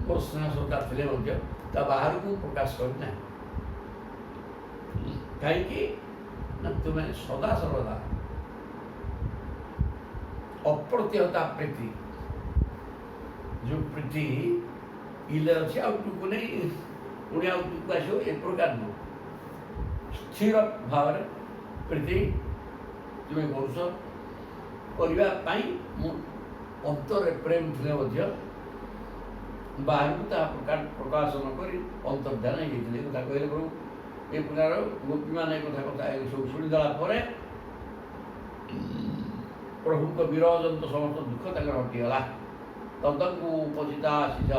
ମୋ ସ୍ନେହ ଶ୍ରଦ୍ଧା ଥିଲେ ମଧ୍ୟ ତା ବାହାରକୁ ପ୍ରକାଶ କରିନାହିଁ। କାହିଁକି ନା ତୁମେ ସଦାସର୍ବଦା ଅପ୍ରତିହତା ପ୍ରୀତି, ଯେଉଁ ପ୍ରୀତି ଇଲେ ଅଛି ଆଉ ଟୁକୁ ନେଇ ପୁଣି ଆଉ ଟୁକୁ ଆସିବ, ଏ ପ୍ରକାର ନୁହଁ। ସ୍ଥିର ଭାବରେ ପ୍ରୀତି ତୁମେ କରୁଛ। କରିବା ପାଇଁ ମୁଁ ଅନ୍ତରରେ ପ୍ରେମ ଥିଲେ ମଧ୍ୟ ବାହାରକୁ ତାହା ପ୍ରକାଶ ନ କରି ଅନ୍ତର୍ଧ୍ୟାନ ହେଇଯାଇଥିଲେ। ଏ କଥା କହିଲେ ପ୍ରଭୁ ଏ ପ୍ରକାର ଗୋପୀମାନେ ଏ କଥା ସବୁ ଶୁଣିଦେଲା ପରେ ପ୍ରଭୁଙ୍କ ବିରହ ଜନିତ ସମସ୍ତ ଦୁଃଖ ତାଙ୍କର ହଟିଗଲା। ତଦଙ୍କୁ ପତିତା ଆଶିଷ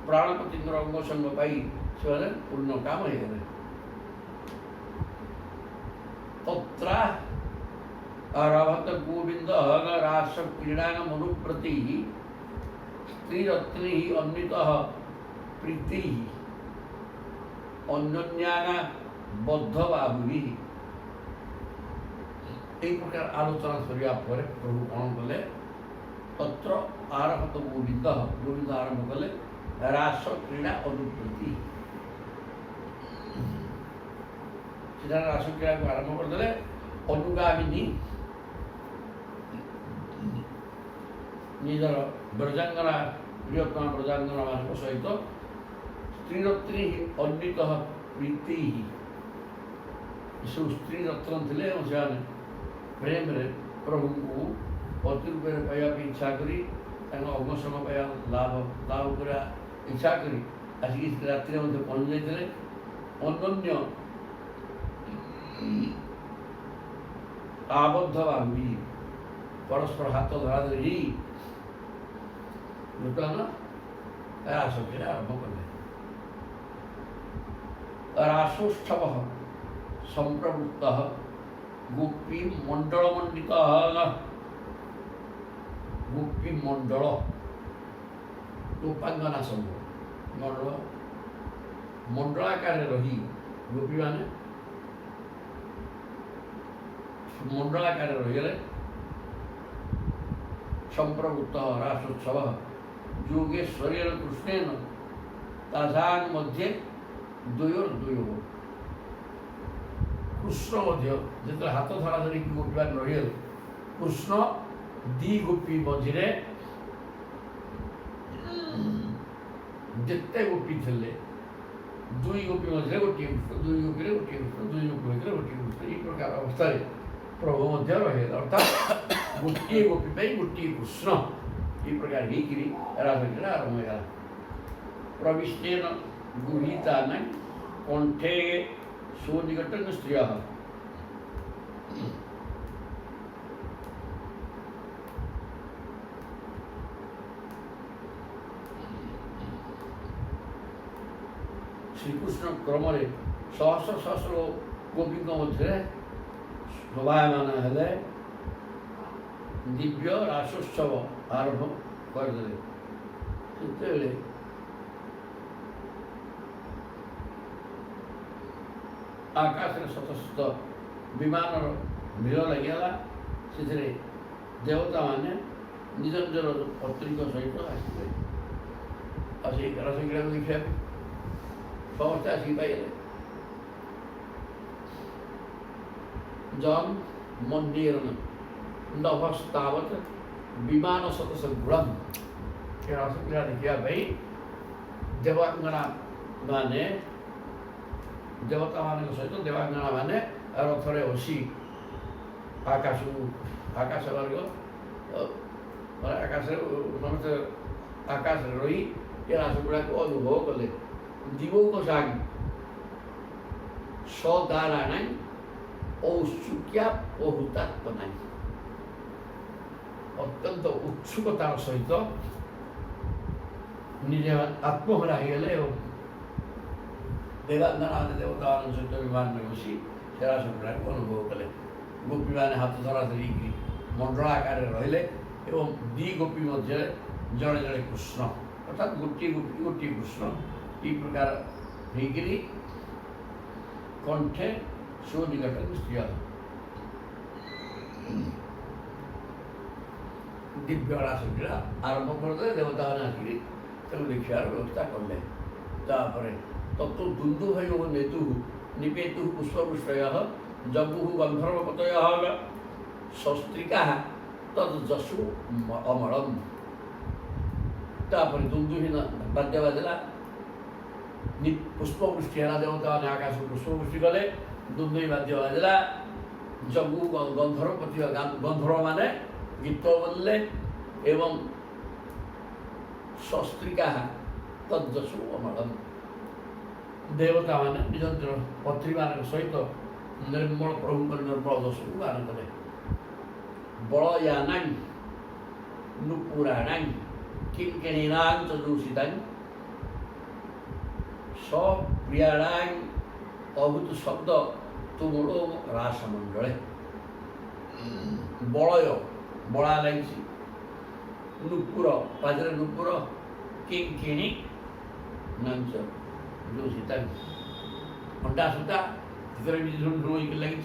ପ୍ରାଣପତିଙ୍କର ଅଙ୍ଗସଙ୍ଗ ପାଇ ସେମାନେ ପୂର୍ଣ୍ଣ କାମ ହେଇଗଲେ। ତତ୍ରା ଆରଭତ ଗୋବିନ୍ଦ ରାସ କ୍ରୀଡ଼ା ମନୁପ୍ରତି ସ୍ତ୍ରୀରତ୍ନି ଅନ୍ବିତ ପ୍ରୀତି ଅନ୍ୟନ୍ୟା ବଦ୍ଧ ବାହୁରି। এই প্রকার আলোচনা করা পরে প্রভু কণ কলে তত্র আরভত গোবিন্দ গোবিন্দ আরম্ভ কলে রাস ক্রীড়া অনুপ্রতি। সেটা রাস ক্রীড়াকে আরম্ভ করেদেলে অনুগামিনী ନିଜର ବ୍ରଜାଙ୍ଗନା ପ୍ରିୟତମା ବ୍ରଜାଙ୍ଗନାମାନଙ୍କ ସହିତ ସ୍ତ୍ରୀରତ୍ନି ଅନ୍ବିତ ପ୍ରୀତି ଏସବୁ ସ୍ତ୍ରୀ ରତ୍ନ ଥିଲେ ଏବଂ ସେମାନେ ପ୍ରେମରେ ପ୍ରଭୁଙ୍କୁ ପତି ରୂପରେ ପାଇବା ପାଇଁ ଇଚ୍ଛା କରି ତାଙ୍କ ଅଙ୍ଗସମ ପାଇବା ଲାଭ କରିବା ଇଚ୍ଛା କରି ଆସିକି ରାତିରେ ମଧ୍ୟ ପହଞ୍ଚି ଯାଇଥିଲେ। ଅନନ୍ୟ ଆବଦ୍ଧ ଭାବି ପରସ୍ପର ହାତ ଧରାଧରି ନୂତନ ରାସ କ୍ରୀଡ଼ା ଆରମ୍ଭ କଲେ। ରାସୋତ୍ସବ ସମ୍ପ୍ରବୃତ୍ତ ଗୋପୀ ମଣ୍ଡଳ ମଣ୍ଡିତ ଗୋପୀ ମଣ୍ଡଳ ଗୋପାଙ୍ଗନା ସବୁ ମଣ୍ଡଳ ମଣ୍ଡଳାକାରରେ ରହି ଗୋପୀମାନେ ମଣ୍ଡଳାକାରରେ ରହିଗଲେ। ସମ୍ପ୍ରବୃତ୍ତ ରାସୋତ୍ସବ যোগেশ্বরের কৃষ্ণেন তাসাং মধ্যে দ্বয়োর্দ্বয়। কৃষ্ণ মধ্যে যেতে হাত ধরাধরি গোপীমান রহিলে কৃষ্ণ ଦି ଗୋପୀ ମଝିରେ ଯେତେ ଗୋପୀ ଥିଲେ ଦୁଇ ଗୋପୀ ମଝିରେ ଗୋଟିଏ କୃଷ୍ଣ, ଦୁଇ ଗୋପୀରେ ଗୋଟିଏ କୃଷ୍ଣ, ଦୁଇ ଗୋପୀ ମଝିରେ ଗୋଟିଏ କୃଷ୍ଣ, ଏହି ପ୍ରକାର ଅବସ୍ଥାରେ ପ୍ରଭୁ ମଧ୍ୟ ରହିଲେ। ଅର୍ଥାତ୍ ଗୋଟିଏ ଗୋପୀ ପାଇଁ ଗୋଟିଏ କୃଷ୍ଣ এই প্রকার ହେଇକିରି ରାସକ୍ରୀଡ଼ା ଆରମ୍ଭ ହେଇଗଲା। ପ୍ରବିଷ୍ଟେନ ଗୃହୀତାନାଂ କଣ୍ଠେ ସୁନିକଟଂ ସ୍ତ୍ରିୟଃ। ଶ୍ରୀକୃଷ୍ଣ କ୍ରମରେ ସହସ୍ର ସହସ୍ର ଗୋପୀଙ୍କ ମଧ୍ୟରେ ଶୋଭାୟମାନ ହେଲେ। ଦିବ୍ୟ ରାସୋତ୍ସବ ଆରମ୍ଭ କରିଦେଲେ। ସେତେବେଳେ ଆକାଶରେ ଶତଶତ ବିମାନର ଭିଡ଼ ଲାଗିଗଲା। ସେଥିରେ ଦେବତାମାନେ ନିଜ ନିଜର ପତ୍ନୀଙ୍କ ସହିତ ଆସିଥିଲେ। ଆଉ ସେଇ ରାସକ୍ରୀଡ଼ାକୁ ଦେଖିବା ପାଇଁ ସମସ୍ତେ ଆସିକି ପାଇଗଲେ। ଜନ୍ ମନ୍ଦିର ନଭସ୍ତାବତ ବିମାନ ଶତଶଗୁଳମ୍। ଏ ରାସକ୍ରୀଡ଼ା ଦେଖିବା ପାଇଁ ଦେବାଙ୍ଗନା ମାନେ ଦେବତାମାନଙ୍କ ସହିତ ଦେବାଙ୍ଗନା ମାନେ ରଥରେ ବସି ଆକାଶ ମାର୍ଗ ଆକାଶରେ ସମସ୍ତେ ଆକାଶରେ ରହି ଏ ରାସକ୍ରୀଡ଼ାକୁ ଅନୁଭବ କଲେ। ଦିବୌକ ସାଙ୍ଗ୍ ସଦାରାଣାଂ ଔତ୍ସୁକ୍ୟା ବହୁତାତ୍ମନାଂ। ଅତ୍ୟନ୍ତ ଉତ୍ସୁକତାର ସହିତ ନିଜେ ଆତ୍ମହରା ହେଇଗଲେ ଏବଂ ଦେବାଙ୍ଗନାମାନେ ଦେବତାମାନଙ୍କ ସହିତ ବିମାନରେ ବସି ସେ ରାସକ୍ରୀଡ଼ାକୁ ଅନୁଭବ କଲେ। ଗୋପୀମାନେ ହାତ ଧରା ଧରିକି ମଣ୍ଡଳ ଆକାରରେ ରହିଲେ ଏବଂ ଦି ଗୋପୀ ମଧ୍ୟରେ ଜଣେ ଜଣେ କୃଷ୍ଣ ଅର୍ଥାତ୍ ଗୋଟିଏ ଗୋପୀ ଗୋଟିଏ କୃଷ୍ଣ এই প্রকার ହେଇକିରି କଣ୍ଠେ ସୁନିକଟଂ ସ୍ତ୍ରିୟଃ। ଦିବ୍ୟ ରାସକ୍ରୀଡ଼ା ଆରମ୍ଭ କରିଦେଲେ। ଦେବତାମାନେ ଆସିକି ତାକୁ ଦେଖିବାର ବ୍ୟବସ୍ଥା କଲେ। ତାପରେ ତତୁ ଦୁନ୍ଦୁଭୟ ନେତୁ ନିପେତୁ ପୁଷ୍ପବୃଷ୍ଟୟଃ ଜଗୁଃ ଗନ୍ଧର୍ବପତୟଃ ସସ୍ତ୍ରୀକାଃ ତଦ୍-ଯଶୁ ଅମଳମ୍। ତାପରେ ଦୁନ୍ଦୁଭି ବାଦ୍ୟ ବାଜିଲା, ପୁଷ୍ପବୃଷ୍ଟି ହେଲା। ଦେବତାମାନେ ଆକାଶକୁ ପୁଷ୍ପବୃଷ୍ଟି କଲେ। ଦୁନ୍ଦୁଭି ବାଦ୍ୟ ବାଜିଲା, जगु गंधर्व प्रतिभा गंधर्व माने गीत बोलले एवं शस्त्रिका तद्जसु अमरन देवता माने निज पत्री मान सहित निर्मल प्रभु निर्मल जसु गान करे बलयानां नुपुराणां किंकिणीनां च दूषितां सप्रियाणां अभूत शब्द तुमुलो रासमंडले बलय बड़ा लगी नुपुर पाजरे नुपुर किंकिणी नांच दूषिता अंडा सुता भितर भी झुण झुण होकर लगी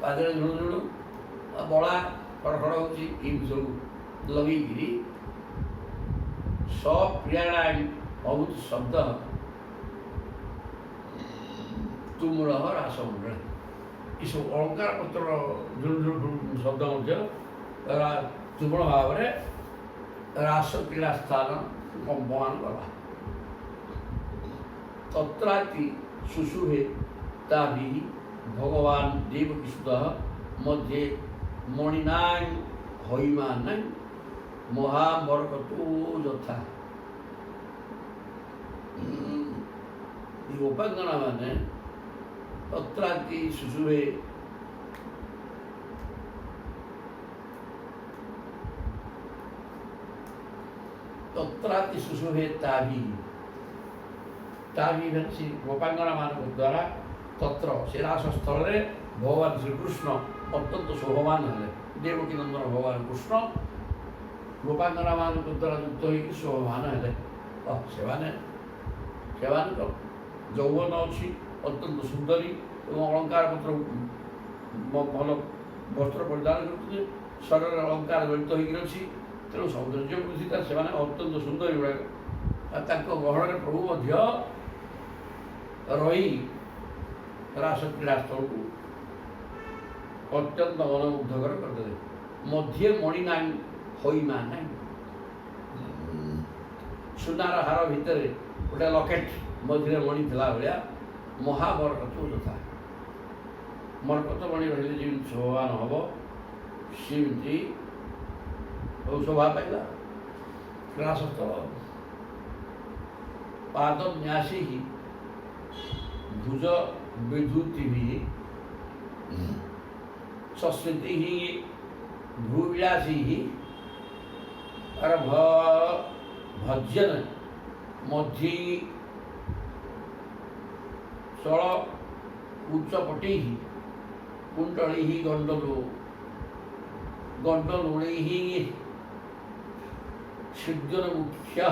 पाजरे झुण झुण बड़ा खड़खड़ होची सब लगे सप्रियाणां अभूत शब्द तुमुल रासमंडल ये सब अलंकार पत्र झुणझुण शब्द तुमुल भाव में रास क्रीड़ा स्थान कंपमान कला तत्राति सुशुभे ताभि भगवान देवकीसुत मध्ये मणिनां हयिमानां महाबरकतो यथा उपांगना माने तत्राति सुशुभे तत्राति सुशुभे ताभि भेसी गोपांगना मान द्वारा तत्र शिरास स्थल में भगवान श्रीकृष्ण अत्यंत शोभमान है देवकी नंदन भगवान कृष्ण गोपांगना मान द्वारा युक्त हो शोभमान है से यौवन अच्छी अत्यंत सुंदरी और अलंकार पत्र भल वस्त्र परिधान करते शरीर अलंकार जड़ित होकर तेणु सौंदर्य वृद्धि से अत्यंत सुंदरी गुड़ाक गहन प्रभु रही रास क्रीड़ा स्थल को अत्यंत मनमुग्धकर करदे मध्य मणिनां हयिमानां सुनार हार भितर गोटे लकेट मध्य मणि थिला भाया महाबरकत यथा मरकत मणि रही जी शोभान हम सेमती शोभा पाइला क्रीड़ास्थल पाद न्यासी भुज विधुति संस्कृति भूविलासी भजन मध्य चल उच्चपटी कुंडली गंडलोड़ी सिद्धन मुख्य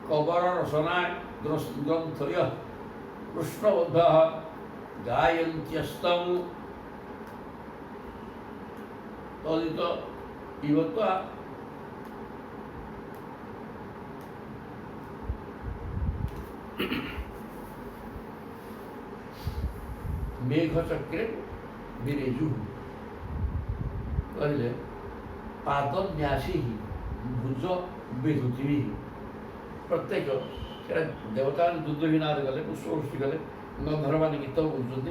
कबर रसना ग्रंथय कृष्णबद्ध गायन्त्यस्तम तदित इवत्वा मेघचक्रे विरेजु कहले पाद न्यासी भुज विधुति प्रत्येक देवता दुर्दहीनाद गले पुष्पवृष्टि गले गंधर्व मान गीत बोलुँच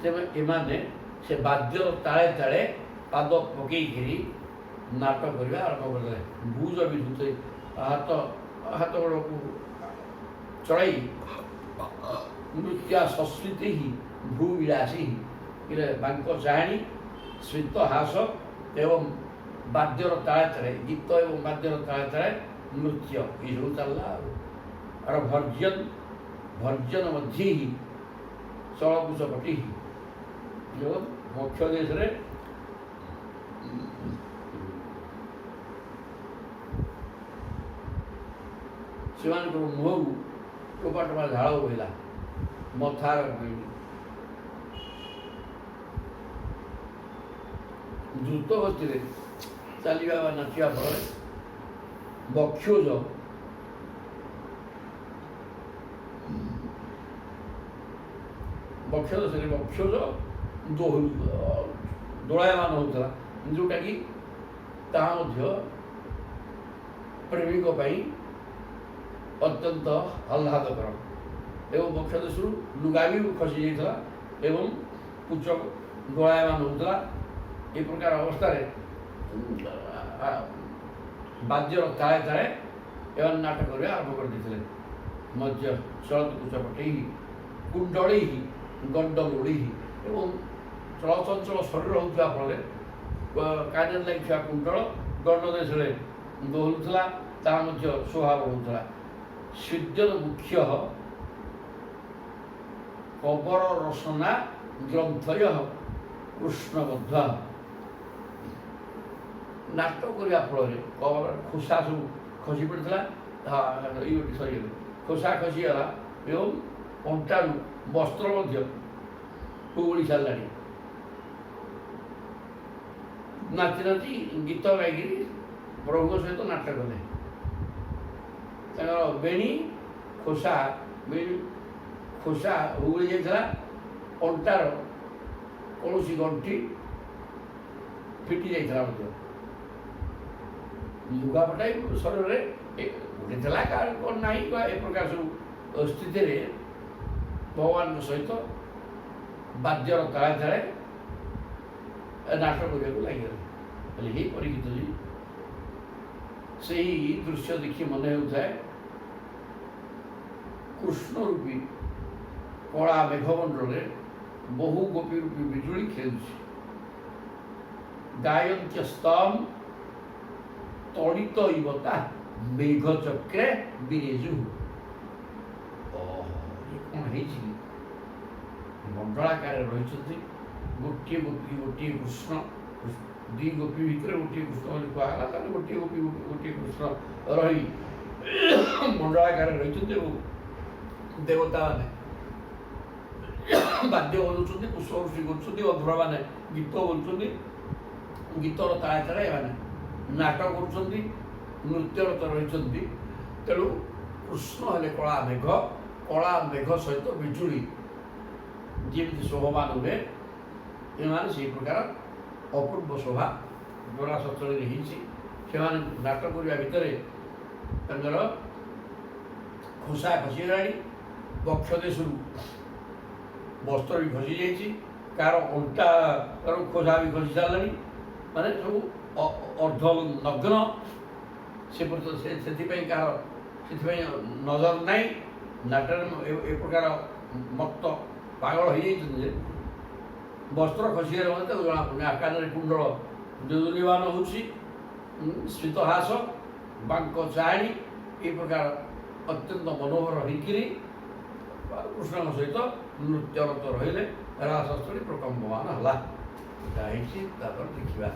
तेज एमाने से बाद्यर ताले ताले पाद पकईकि नाटक करने आरंभ करदे भुज विधुति हाथ हाथ गोड़ को चढ़ई नृत्या संस्कृति भूविलासी बांक चाणी स्मित हास एवं बाद्यर ताले ताले गीत एवं बाद्यर ताले ताले नृत्य ये सब चलला और भर्जन मध्य ही चलकुचपटी जो मुख्य देश रे से मुह टोपा टोपा झाड़ बहला मथार द्रुत गति चलवा नाचा फल बक्षोज बक्षोज दोलायमान होता जोटा कि प्रेमिक अत्यंत आह्लादकर एवं बक्ष देश लुगा भी खसी जाता ଏବଂ ପୁଚ୍ଛ ଦୋଳାୟମାନ ହେଉଥିଲା। ଏ ପ୍ରକାର ଅବସ୍ଥାରେ ବାଦ୍ୟର ତାଳେ ତାଳେ ଏମାନେ ନାଟକ କରିବା ଆରମ୍ଭ କରିଦେଇଥିଲେ। ମధ్ୟ ଚଳତ କୁଚ ପଟେଇ କୁଣ୍ଡଳୀ ଗଣ୍ଡ ଏବଂ ଚଳଚଞ୍ଚଳ ଶରୀର ହେଉଥିବା ଫଳରେ କାର୍ଯ୍ୟରେ ଲାଗିଥିବା କୁଣ୍ଡଳ ଗଣ୍ଡ ଦେଶରେ ଦୋହଲୁଥିଲା, ତାହା ମଧ୍ୟ ଶୋଭା ବଢ଼ୁଥିଲା। ସ୍ୱୀଡେନ ମୁଖ୍ୟ କବର ରସନା ଗ୍ରନ୍ଥୟ କୃଷ୍ଣବଦ୍ଧ। ନାଟକ କରିବା ଫଳରେ କବର ଖୋସା ସବୁ ଖସି ପଡ଼ିଥିଲା, ତାହା ସରିଗଲା, ଖୋସା ଖସିଗଲା ଏବଂ ଅଣ୍ଟାରୁ ବସ୍ତ୍ର ମଧ୍ୟ ହୁଗୁଳି ସାରିଲାଣି। ନାଚି ନାଚି ଗୀତ ଗାଇକିରି ପ୍ରଭୁଙ୍କ ସହିତ ନାଟକ କଲେ। ତାଙ୍କର ବେଣୀ ଖୋସା ହୁଗୁଳି ଯାଇଥିଲା, ଅଣ୍ଟାର କୌଣସି ଗଣ୍ଠି ଫିଟି ଯାଇଥିଲା ମଧ୍ୟ। ଲୁଗାପଟା ଶରୀରରେ ଗୋଟେ ଥିଲା, କାହାର କ'ଣ ନାହିଁ, ଏ ପ୍ରକାର ସବୁ ସ୍ଥିତିରେ ଭଗବାନଙ୍କ ସହିତ ବାଦ୍ୟର ତାଳେ ତାଳେ ନାଟକ କରିବାକୁ ଲାଗିଗଲେ। ହେଲେ ଏହି ପରିଚିତଜି ସେହି ଦୃଶ୍ୟ ଦେଖି ମନେ ହେଉଥାଏ କୃଷ୍ଣ ରୂପୀ କଳା ମେଘମଣ୍ଡଳରେ ବହୁ ଗୋପୀ ରୂପୀ ବିଜୁଳି ଖେଳୁଛି। ଗାୟନ୍ତ୍ୟସ୍ତମ୍ ତଡ଼ିତ ଇବତା ମେଘ ଚକ୍ରେ ବିରେଜୁ। କ'ଣ ହେଇଛି କି? ମଣ୍ଡଳାକାରରେ ରହିଛନ୍ତି ଗୋଟିଏ ଗୋପୀ ଗୋଟିଏ କୃଷ୍ଣ, ଦୁଇ ଗୋପୀ ଭିତରେ ଗୋଟିଏ କୃଷ୍ଣ ବୋଲି କୁହାଗଲା। ତାହେଲେ ଗୋଟିଏ ଗୋପୀ ଗୋଟିଏ କୃଷ୍ଣ ରହି ମଣ୍ଡଳାକାରରେ ରହିଛନ୍ତି ଏବଂ ଦେବତାମାନେ ବାଦ୍ୟ ବଜାଉଛନ୍ତି, ପୁଷ୍ପବୃଷ୍ଟି କରୁଛନ୍ତି, ଅଧୁରାମାନେ ଗୀତ ବୋଲୁଛନ୍ତି। ଗୀତର ତାଳେ ତାଳେ ଏମାନେ ନାଟକ କରୁଛନ୍ତି, ନୃତ୍ୟରତ ରହିଛନ୍ତି। ତେଣୁ କୃଷ୍ଣ ହେଲେ କଳା ମେଘ ସହିତ ବିଜୁଳି ଯେମିତି ଶୋଭମାନ ହୁଏ, ଏମାନେ ସେହି ପ୍ରକାର ଅପୂର୍ବ ଶୋଭା ଜରାସଞ୍ଚଳରେ ହେଇଛି। ସେମାନେ ନାଟକ କରିବା ଭିତରେ ତାଙ୍କର ଖୋସା ଖସିଗଲାଣି, ବକ୍ଷ ଦେଶରୁ ବସ୍ତ୍ର ବି ଖସି ଯାଇଛି, କାହାର ଅଣ୍ଟାର ଖୋସା ବି ଖସି ସାରିଲାଣି, ମାନେ ସବୁ ଅର୍ଦ୍ଧ ନଗ୍ନ। ସେଥିପାଇଁ ନଜର ନାହିଁ। ନାଟରେ ଏ ପ୍ରକାର ମତ୍ତ ପାଗଳ ହେଇଯାଇଛନ୍ତି ଯେ ବସ୍ତ୍ର ଖସିଗଲେ ମଧ୍ୟ ତାକୁ ଜଣାପଡ଼ୁନି। ଆକାରରେ କୁଣ୍ଡଳ ଯୋଜନୀୟମାନ ହେଉଛି, ସ୍ମିତହାସ ବାଙ୍କ ଚାହାଣୀ ଏ ପ୍ରକାର ଅତ୍ୟନ୍ତ ମନୋହର ହେଇକିରି କୃଷ୍ଣଙ୍କ ସହିତ ନୃତ୍ୟରତ ରହିଲେ। ରାସସ୍ଥଳୀ ପ୍ରକମ୍ପମାନ ହେଲା। ଏଇଟା ହେଇଛି, ତାପରେ ଦେଖିବା।